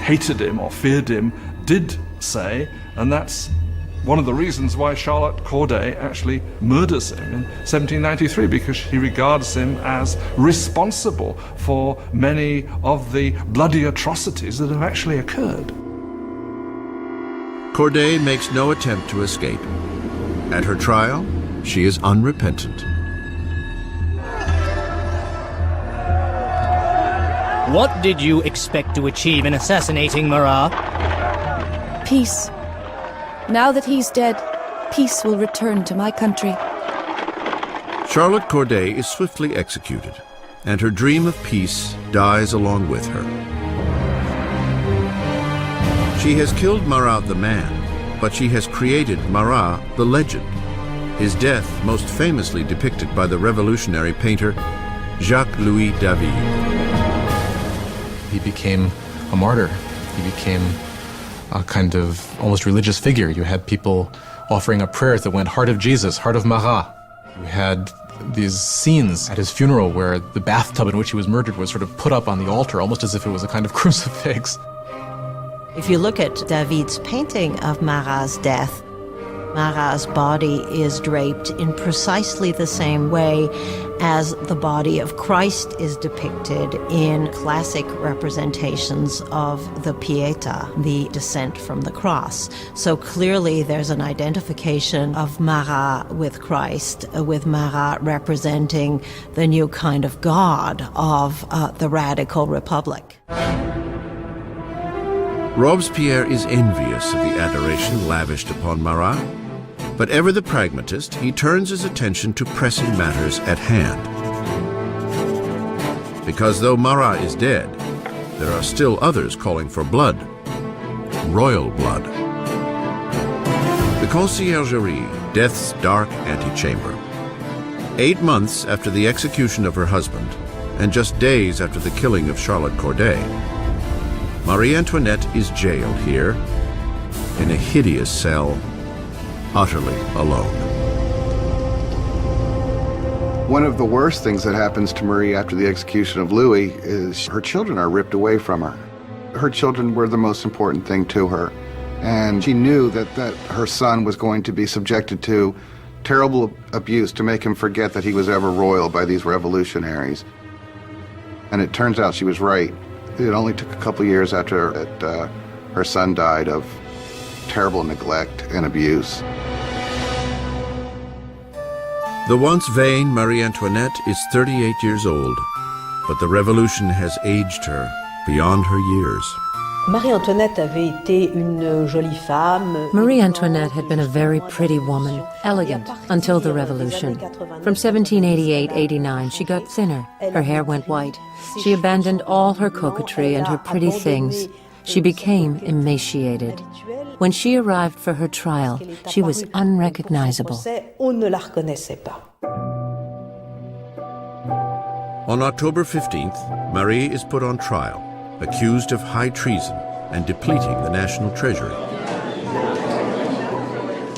hated him or feared him did say, and that's one of the reasons why Charlotte Corday actually murders him in 1793, because she regards him as responsible for many of the bloody atrocities that have actually occurred. Corday makes no attempt to escape. At her trial, she is unrepentant. What did you expect to achieve in assassinating Marat? Peace. Now that he's dead, peace will return to my country. Charlotte Corday is swiftly executed, and her dream of peace dies along with her. She has killed Marat the man, but she has created Marat the legend, his death most famously depicted by the revolutionary painter Jacques-Louis David. he became a martyr. He became a kind of almost religious figure. You had people offering up prayers that went, "Heart of Jesus, Heart of Marat." You had these scenes at his funeral where the bathtub in which he was murdered was sort of put up on the altar, almost as if it was a kind of crucifix. If you look at David's painting of Marat's death, Marat's body is draped in precisely the same way as the body of Christ is depicted in classic representations of the Pietà, the descent from the cross. So clearly there's an identification of Marat with Christ, with Marat representing the new kind of God of the radical republic. Robespierre is envious of the adoration lavished upon Marat, but ever the pragmatist, he turns his attention to pressing matters at hand. Because though Marat is dead, there are still others calling for blood, royal blood. The Conciergerie, death's dark antechamber. 8 months after the execution of her husband, and just days after the killing of Charlotte Corday, Marie Antoinette is jailed here, in a hideous cell, utterly alone. One of the worst things that happens to Marie after the execution of Louis is her children are ripped away from her. Her children were the most important thing to her, and she knew that her son was going to be subjected to terrible abuse to make him forget that he was ever royal by these revolutionaries. And it turns out she was right. It only took a couple years after her son died of terrible neglect and abuse. The once vain Marie Antoinette is 38 years old, but the revolution has aged her beyond her years. Marie Antoinette had been a very pretty woman, elegant, until the Revolution. From 1788-89, she got thinner, her hair went white. She abandoned all her coquetry and her pretty things. She became emaciated. When she arrived for her trial, she was unrecognizable. On October 15th, Marie is put on trial, accused of high treason and depleting the national treasury.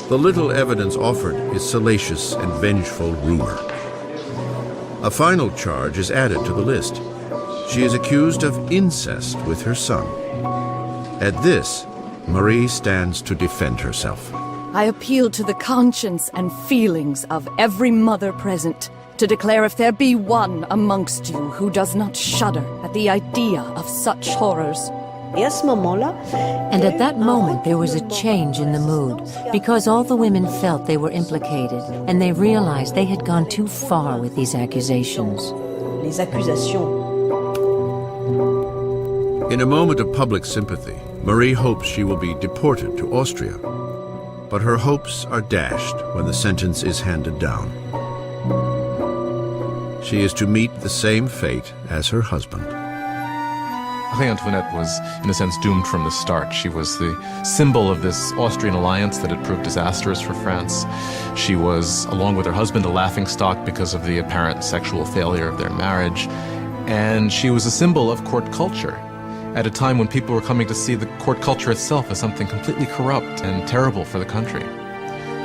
The little evidence offered is salacious and vengeful rumor. A final charge is added to the list. She is accused of incest with her son. At this, Marie stands to defend herself. I appeal to the conscience and feelings of every mother present to declare if there be one amongst you who does not shudder at the idea of such horrors. And at that moment there was a change in the mood, because all the women felt they were implicated, and they realized they had gone too far with these accusations. In a moment of public sympathy, Marie hopes she will be deported to Austria. But her hopes are dashed when the sentence is handed down. She is to meet the same fate as her husband. Marie Antoinette was, in a sense, doomed from the start. She was the symbol of this Austrian alliance that had proved disastrous for France. She was, along with her husband, a laughingstock because of the apparent sexual failure of their marriage. And she was a symbol of court culture at a time when people were coming to see the court culture itself as something completely corrupt and terrible for the country.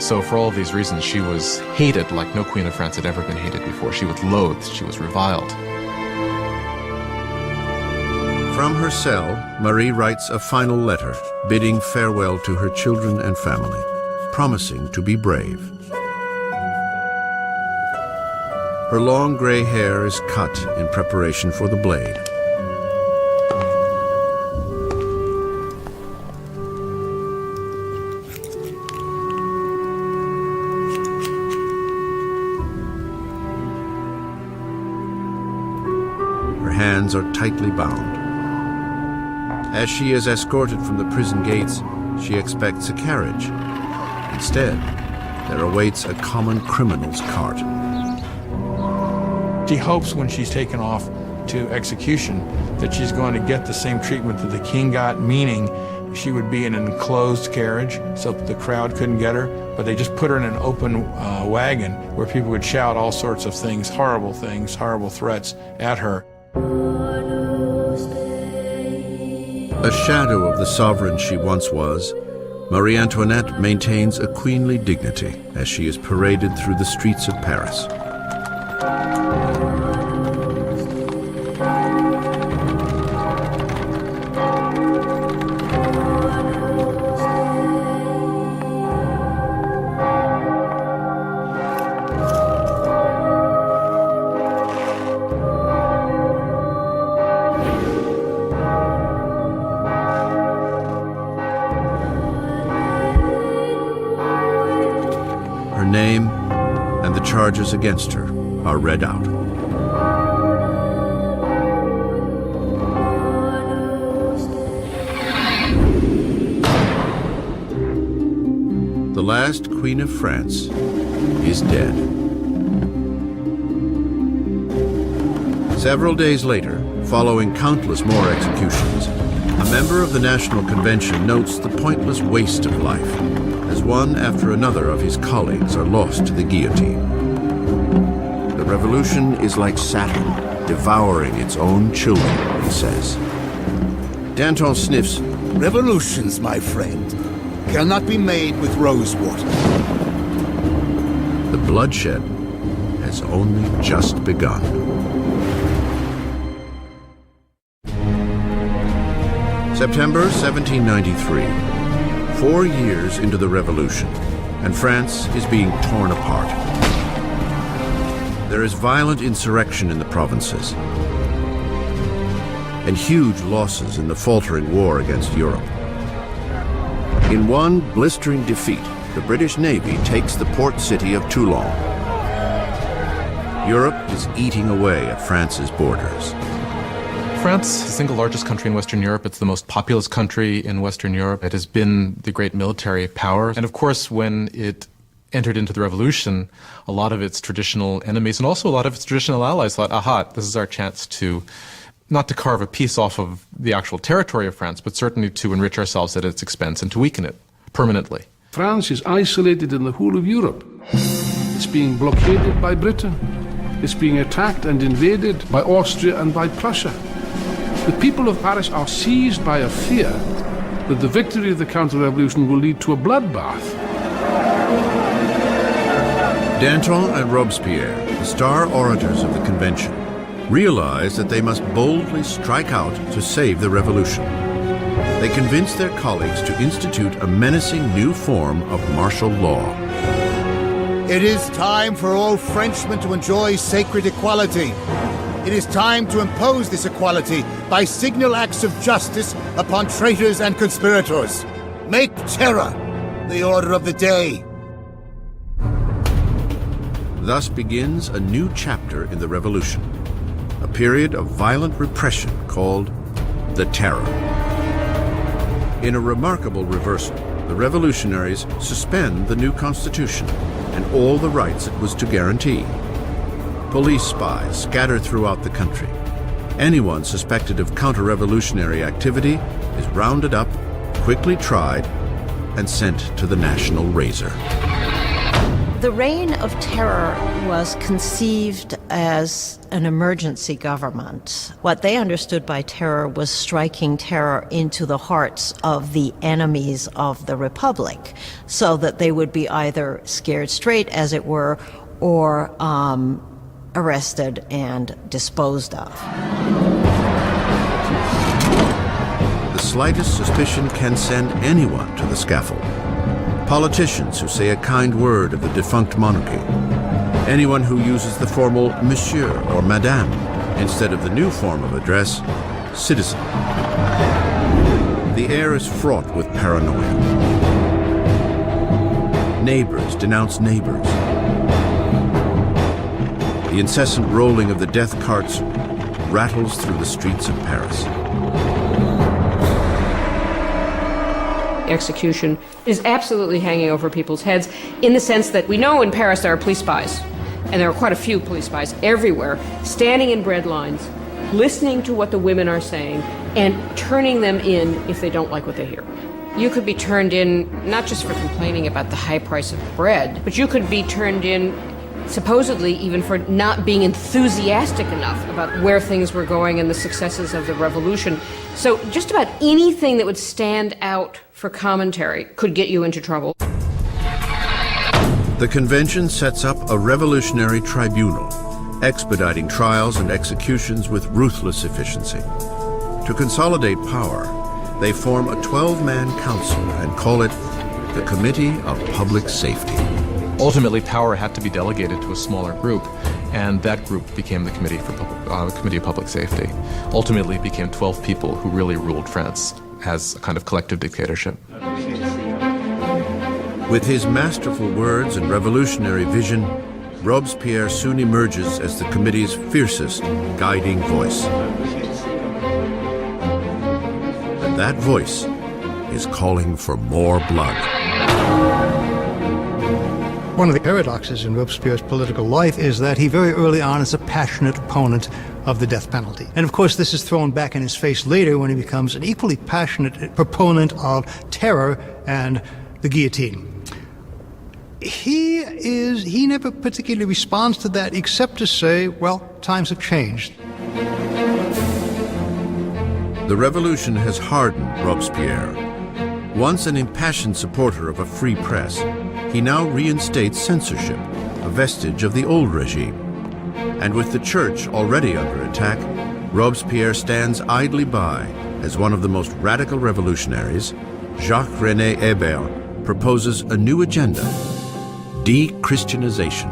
So for all of these reasons, she was hated like no queen of France had ever been hated before. She was loathed, she was reviled. From her cell, Marie writes a final letter, bidding farewell to her children and family, promising to be brave. Her long gray hair is cut in preparation for the blade. Her hands are tightly bound. As she is escorted from the prison gates, she expects a carriage. Instead, there awaits a common criminal's cart. She hopes when she's taken off to execution that she's going to get the same treatment that the king got, meaning she would be in an enclosed carriage so that the crowd couldn't get her, but they just put her in an open wagon where people would shout all sorts of things, horrible threats at her. A shadow of the sovereign she once was, Marie Antoinette maintains a queenly dignity as she is paraded through the streets of Paris. Her name and the charges against her are read out. The last Queen of France is dead. Several days later, following countless more executions, a member of the National Convention notes the pointless waste of life as one after another of his colleagues are lost to the guillotine. The revolution is like Saturn, devouring its own children, he says. Danton sniffs. Revolutions, my friend, cannot be made with rose water. The bloodshed has only just begun. September 1793. 4 years into the revolution, and France is being torn apart. There is violent insurrection in the provinces, and huge losses in the faltering war against Europe. In one blistering defeat, the British Navy takes the port city of Toulon. Europe is eating away at France's borders. France is the single largest country in Western Europe. It's the most populous country in Western Europe. It has been the great military power. And of course, when it entered into the revolution, a lot of its traditional enemies and also a lot of its traditional allies thought, aha, this is our chance to, not to carve a piece off of the actual territory of France, but certainly to enrich ourselves at its expense and to weaken it permanently. France is isolated in the whole of Europe. It's being blockaded by Britain. It's being attacked and invaded by Austria and by Prussia. The people of Paris are seized by a fear that the victory of the counter-revolution will lead to a bloodbath. Danton and Robespierre, the star orators of the convention, realize that they must boldly strike out to save the revolution. They convince their colleagues to institute a menacing new form of martial law. It is time for all Frenchmen to enjoy sacred equality. It is time to impose this equality by signal acts of justice upon traitors and conspirators. Make terror the order of the day. Thus begins a new chapter in the revolution, a period of violent repression called the Terror. In a remarkable reversal, the revolutionaries suspend the new constitution and all the rights it was to guarantee. Police spies scatter throughout the country. Anyone suspected of counter-revolutionary activity is rounded up, quickly tried, and sent to the national razor. The Reign of Terror was conceived as an emergency government. What they understood by terror was striking terror into the hearts of the enemies of the Republic, so that they would be either scared straight, as it were, or arrested and disposed of. The slightest suspicion can send anyone to the scaffold. Politicians who say a kind word of the defunct monarchy. Anyone who uses the formal monsieur or madame instead of the new form of address, citizen. The air is fraught with paranoia. Neighbors denounce neighbors. The incessant rolling of the death carts rattles through the streets of Paris. Execution is absolutely hanging over people's heads in the sense that we know in Paris there are police spies, and there are quite a few police spies everywhere, standing in bread lines, listening to what the women are saying, and turning them in if they don't like what they hear. You could be turned in not just for complaining about the high price of bread, but you could be turned in supposedly even for not being enthusiastic enough about where things were going and the successes of the revolution. So just about anything that would stand out for commentary could get you into trouble. The convention sets up a revolutionary tribunal, expediting trials and executions with ruthless efficiency. To consolidate power, they form a 12-man council and call it the Committee of Public Safety. Ultimately, power had to be delegated to a smaller group, and that group became the Committee of Public Safety. Ultimately, it became 12 people who really ruled France as a kind of collective dictatorship. With his masterful words and revolutionary vision, Robespierre soon emerges as the committee's fiercest guiding voice. And that voice is calling for more blood. One of the paradoxes in Robespierre's political life is that he very early on is a passionate opponent of the death penalty. And of course, this is thrown back in his face later when he becomes an equally passionate proponent of terror and the guillotine. He never particularly responds to that except to say, well, times have changed. The revolution has hardened Robespierre. Once an impassioned supporter of a free press, he now reinstates censorship, a vestige of the old regime. And with the church already under attack, Robespierre stands idly by as one of the most radical revolutionaries. Jacques-René Hébert proposes a new agenda: de-Christianization.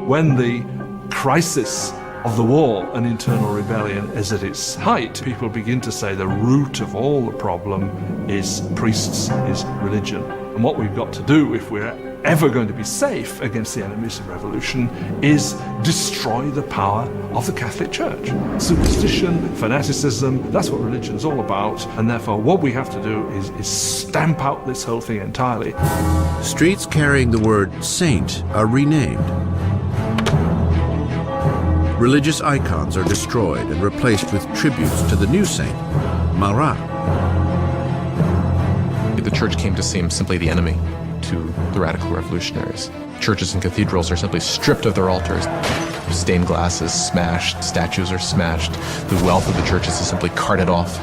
When the crisis of the war and internal rebellion is at its height, people begin to say the root of all the problem is priests, is religion. And what we've got to do, if we're ever going to be safe against the enemies of revolution, is destroy the power of the Catholic Church. Superstition, fanaticism, that's what religion's all about, and therefore what we have to do is stamp out this whole thing entirely. Streets carrying the word saint are renamed. Religious icons are destroyed and replaced with tributes to the new saint, Marat. The church came to seem simply the enemy to the radical revolutionaries. Churches and cathedrals are simply stripped of their altars. Stained glass is smashed, statues are smashed. The wealth of the churches is simply carted off.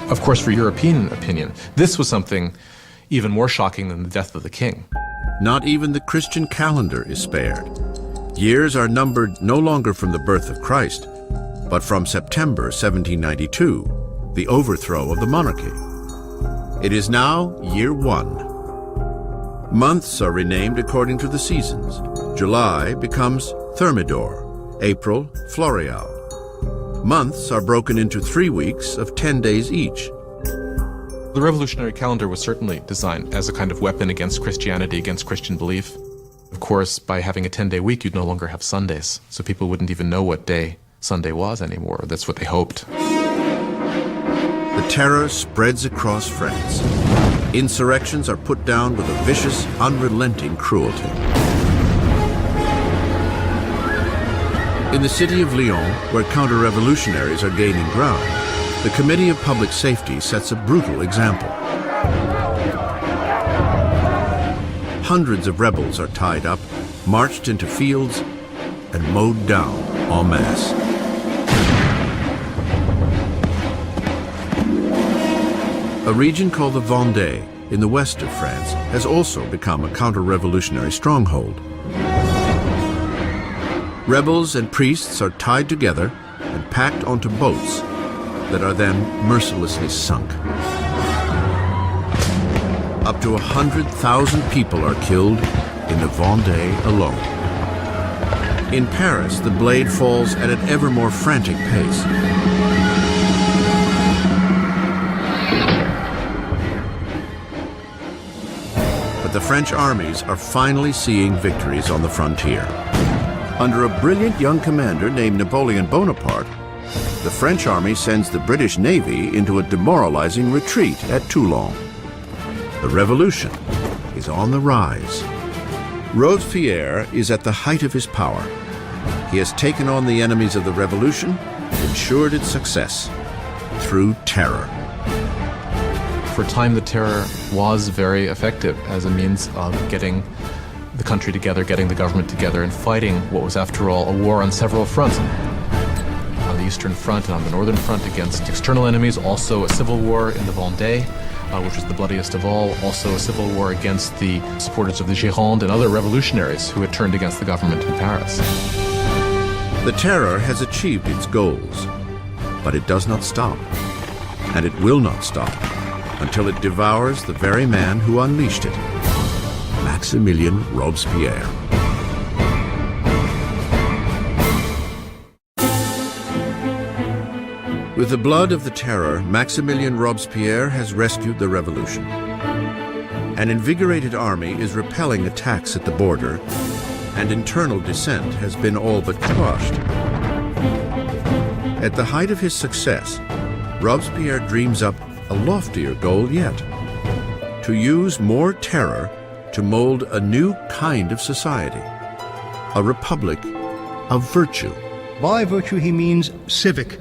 Of course, for European opinion, this was something even more shocking than the death of the king. Not even the Christian calendar is spared. Years are numbered no longer from the birth of Christ, but from September 1792, the overthrow of the monarchy. It is now year 1. Months are renamed according to the seasons. July becomes Thermidor, April, Floreal. Months are broken into 3 weeks of 10 days each. The revolutionary calendar was certainly designed as a kind of weapon against Christianity, against Christian belief. Of course, by having a 10-day week, you'd no longer have Sundays, so people wouldn't even know what day Sunday was anymore. That's what they hoped. The terror spreads across France. Insurrections are put down with a vicious, unrelenting cruelty. In the city of Lyon, where counter-revolutionaries are gaining ground, the Committee of Public Safety sets a brutal example. Hundreds of rebels are tied up, marched into fields, and mowed down en masse. A region called the Vendée, in the west of France, has also become a counter-revolutionary stronghold. Rebels and priests are tied together and packed onto boats that are then mercilessly sunk. Up to 100,000 people are killed in the Vendée alone. In Paris, the blade falls at an ever more frantic pace. But the French armies are finally seeing victories on the frontier. Under a brilliant young commander named Napoleon Bonaparte, the French army sends the British Navy into a demoralizing retreat at Toulon. The revolution is on the rise. Robespierre is at the height of his power. He has taken on the enemies of the revolution and ensured its success through terror. For a time, the terror was very effective as a means of getting the country together, getting the government together, and fighting what was, after all, a war on several fronts. On the Eastern Front and on the Northern Front against external enemies, also a civil war in the Vendée, which was the bloodiest of all, also a civil war against the supporters of the Gironde and other revolutionaries who had turned against the government in Paris. The Terror has achieved its goals, but it does not stop, and it will not stop until it devours the very man who unleashed it, Maximilien Robespierre. With the blood of the Terror, Maximilien Robespierre has rescued the revolution. An invigorated army is repelling attacks at the border, and internal dissent has been all but quashed. At the height of his success, Robespierre dreams up a loftier goal yet: to use more terror to mold a new kind of society, a republic of virtue. By virtue, he means civic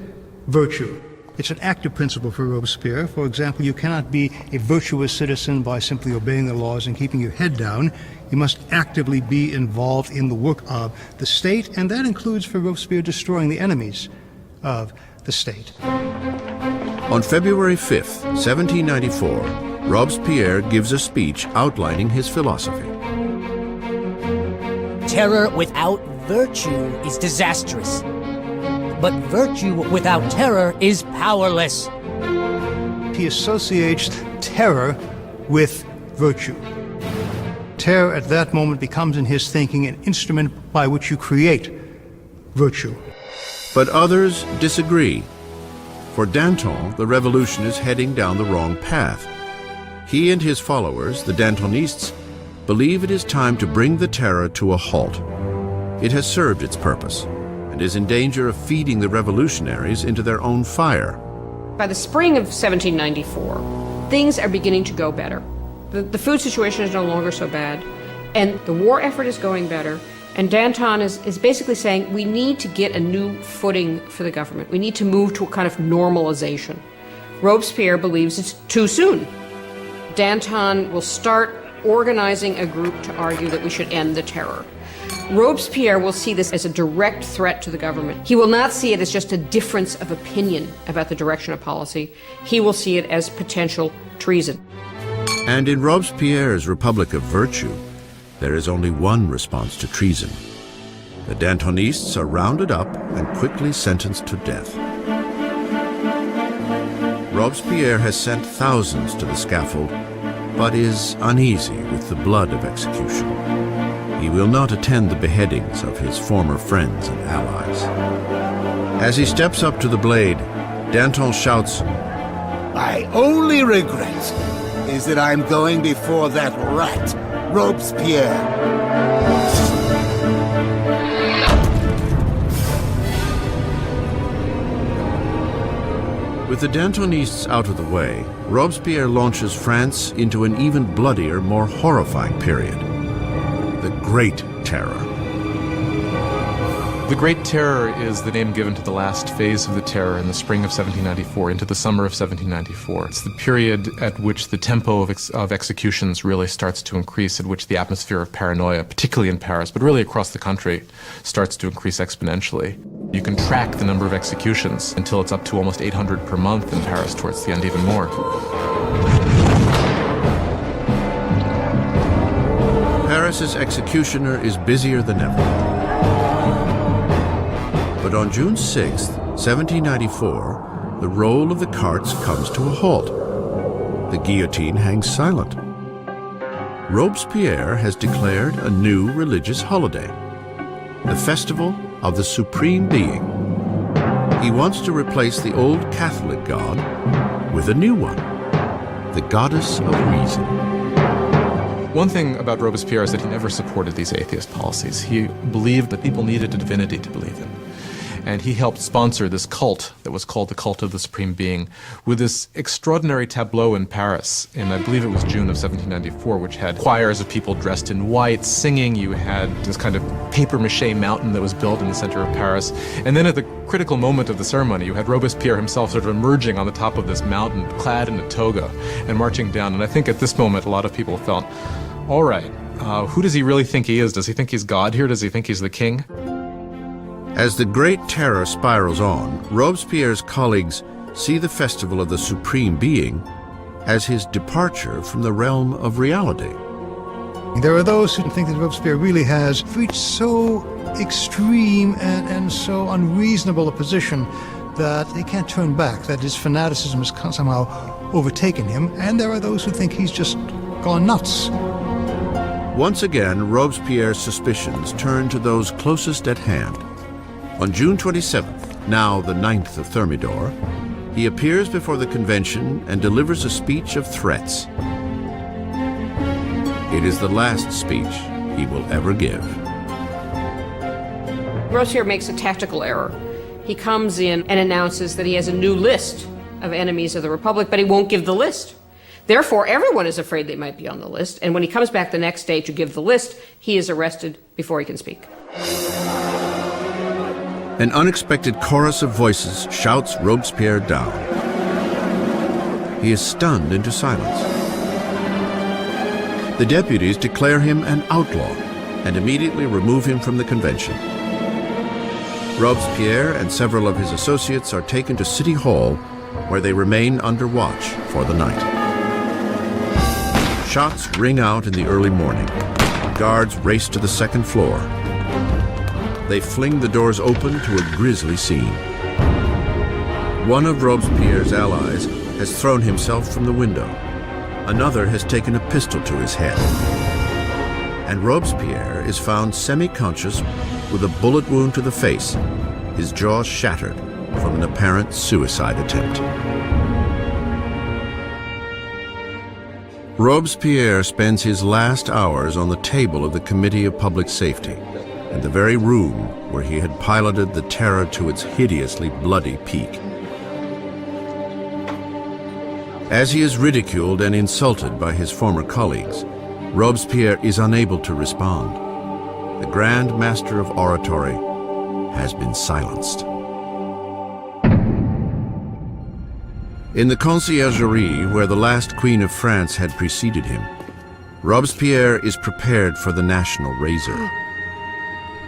virtue. It's an active principle for Robespierre. For example, you cannot be a virtuous citizen by simply obeying the laws and keeping your head down. You must actively be involved in the work of the state, and that includes for Robespierre destroying the enemies of the state. On February 5th, 1794, Robespierre gives a speech outlining his philosophy. Terror without virtue is disastrous. But virtue without terror is powerless. He associates terror with virtue. Terror at that moment becomes in his thinking an instrument by which you create virtue. But others disagree. For Danton, the revolution is heading down the wrong path. He and his followers, the Dantonists, believe it is time to bring the Terror to a halt. It has served its purpose and is in danger of feeding the revolutionaries into their own fire. By the spring of 1794, things are beginning to go better. The food situation is no longer so bad, and the war effort is going better, and Danton is basically saying we need to get a new footing for the government. We need to move to a kind of normalization. Robespierre believes it's too soon. Danton will start organizing a group to argue that we should end the terror. Robespierre will see this as a direct threat to the government. He will not see it as just a difference of opinion about the direction of policy. He will see it as potential treason. And in Robespierre's Republic of Virtue, there is only one response to treason. The Dantonists are rounded up and quickly sentenced to death. Robespierre has sent thousands to the scaffold, but is uneasy with the blood of execution. He will not attend the beheadings of his former friends and allies. As he steps up to the blade, Danton shouts, "My only regret is that I'm going before that rat, Robespierre." With the Dantonists out of the way, Robespierre launches France into an even bloodier, more horrifying period: the Great Terror. The Great Terror is the name given to the last phase of the Terror in the spring of 1794 into the summer of 1794. It's the period at which the tempo of executions really starts to increase, at which the atmosphere of paranoia, particularly in Paris, but really across the country, starts to increase exponentially. You can track the number of executions until it's up to almost 800 per month in Paris, towards the end even more. Paris's executioner is busier than ever. But on June 6, 1794, the roll of the carts comes to a halt. The guillotine hangs silent. Robespierre has declared a new religious holiday, the Festival of the Supreme Being. He wants to replace the old Catholic god with a new one, the goddess of reason. One thing about Robespierre is that he never supported these atheist policies. He believed that people needed a divinity to believe in. And he helped sponsor this cult that was called the Cult of the Supreme Being, with this extraordinary tableau in Paris in, I believe it was June of 1794, which had choirs of people dressed in white singing. You had this kind of papier-mâché mountain that was built in the center of Paris. And then at the critical moment of the ceremony, you had Robespierre himself sort of emerging on the top of this mountain, clad in a toga, and marching down. And I think at this moment, a lot of people felt, all right, Who does he really think he is? Does he think he's God here? Does he think he's the king? As the Great Terror spirals on, Robespierre's colleagues see the festival of the Supreme Being as his departure from the realm of reality. There are those who think that Robespierre really has reached so extreme and so unreasonable a position that they can't turn back, that his fanaticism has somehow overtaken him, and there are those who think he's just gone nuts. Once again, Robespierre's suspicions turn to those closest at hand. On June 27th, now the 9th of Thermidor, he appears before the convention and delivers a speech of threats. It is the last speech he will ever give. Robespierre makes a tactical error. He comes in and announces that he has a new list of enemies of the Republic, but he won't give the list. Therefore, everyone is afraid they might be on the list, and when he comes back the next day to give the list, he is arrested before he can speak. An unexpected chorus of voices shouts Robespierre down. He is stunned into silence. The deputies declare him an outlaw and immediately remove him from the convention. Robespierre and several of his associates are taken to City Hall, where they remain under watch for the night. Shots ring out in the early morning. Guards race to the second floor. They fling the doors open to a grisly scene. One of Robespierre's allies has thrown himself from the window. Another has taken a pistol to his head. And Robespierre is found semi-conscious with a bullet wound to the face, his jaw shattered from an apparent suicide attempt. Robespierre spends his last hours on the table of the Committee of Public Safety, in the very room where he had piloted the terror to its hideously bloody peak. As he is ridiculed and insulted by his former colleagues, Robespierre is unable to respond. The Grand Master of Oratory has been silenced. In the Conciergerie, where the last Queen of France had preceded him, Robespierre is prepared for the national razor.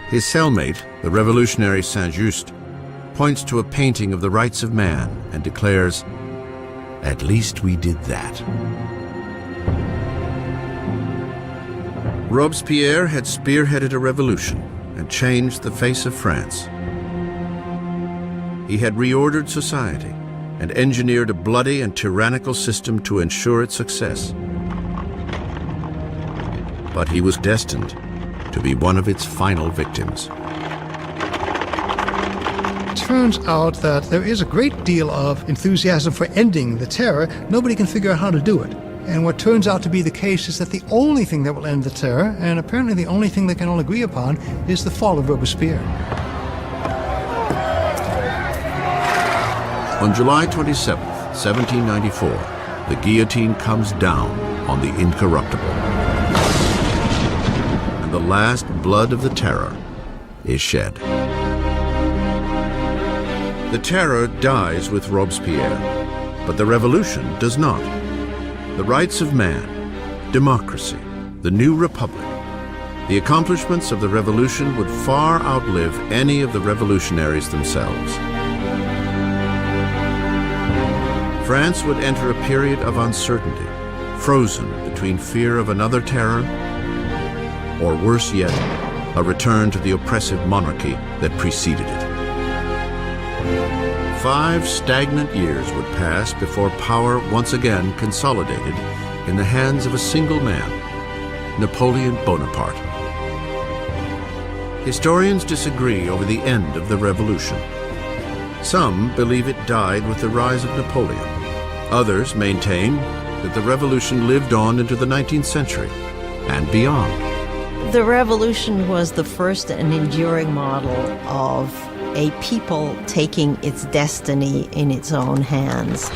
His cellmate, the revolutionary Saint-Just, points to a painting of the rights of man and declares, "At least we did that." Robespierre had spearheaded a revolution and changed the face of France. He had reordered society and engineered a bloody and tyrannical system to ensure its success. But he was destined to be one of its final victims. It turns out that there is a great deal of enthusiasm for ending the terror. Nobody can figure out how to do it. And what turns out to be the case is that the only thing that will end the terror, and apparently the only thing they can all agree upon, is the fall of Robespierre. On July 27th, 1794, the guillotine comes down on the incorruptible. And the last blood of the terror is shed. The terror dies with Robespierre, but the revolution does not. The rights of man, democracy, the new republic, the accomplishments of the revolution would far outlive any of the revolutionaries themselves. France would enter a period of uncertainty, frozen between fear of another terror, or worse yet, a return to the oppressive monarchy that preceded it. 5 stagnant years would pass before power once again consolidated in the hands of a single man, Napoleon Bonaparte. Historians disagree over the end of the revolution. Some believe it died with the rise of Napoleon. Others maintain that the revolution lived on into the 19th century and beyond. The revolution was the first and enduring model of a people taking its destiny in its own hands.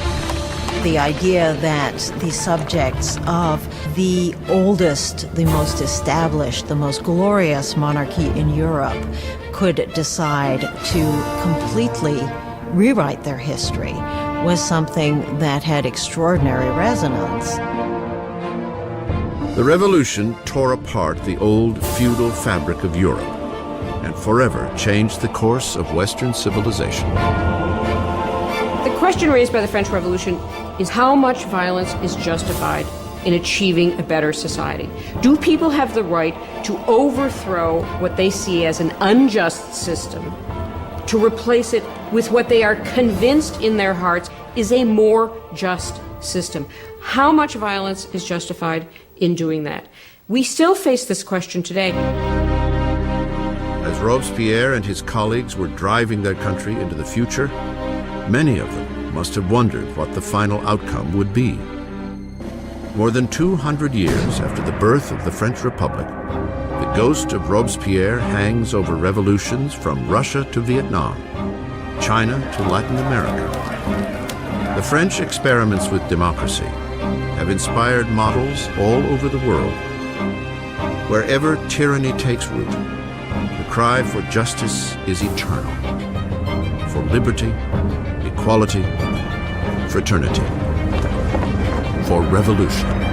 The idea that the subjects of the oldest, the most established, the most glorious monarchy in Europe could decide to completely rewrite their history was something that had extraordinary resonance. The revolution tore apart the old feudal fabric of Europe and forever changed the course of Western civilization. The question raised by the French Revolution is how much violence is justified in achieving a better society. Do people have the right to overthrow what they see as an unjust system, to replace it with what they are convinced in their hearts is a more just system? How much violence is justified in doing that? We still face this question today. As Robespierre and his colleagues were driving their country into the future, many of them must have wondered what the final outcome would be. More than 200 years after the birth of the French Republic, the ghost of Robespierre hangs over revolutions from Russia to Vietnam, China to Latin America. The French experiments with democracy have inspired models all over the world. Wherever tyranny takes root, the cry for justice is eternal, for liberty, equality, fraternity, for revolution.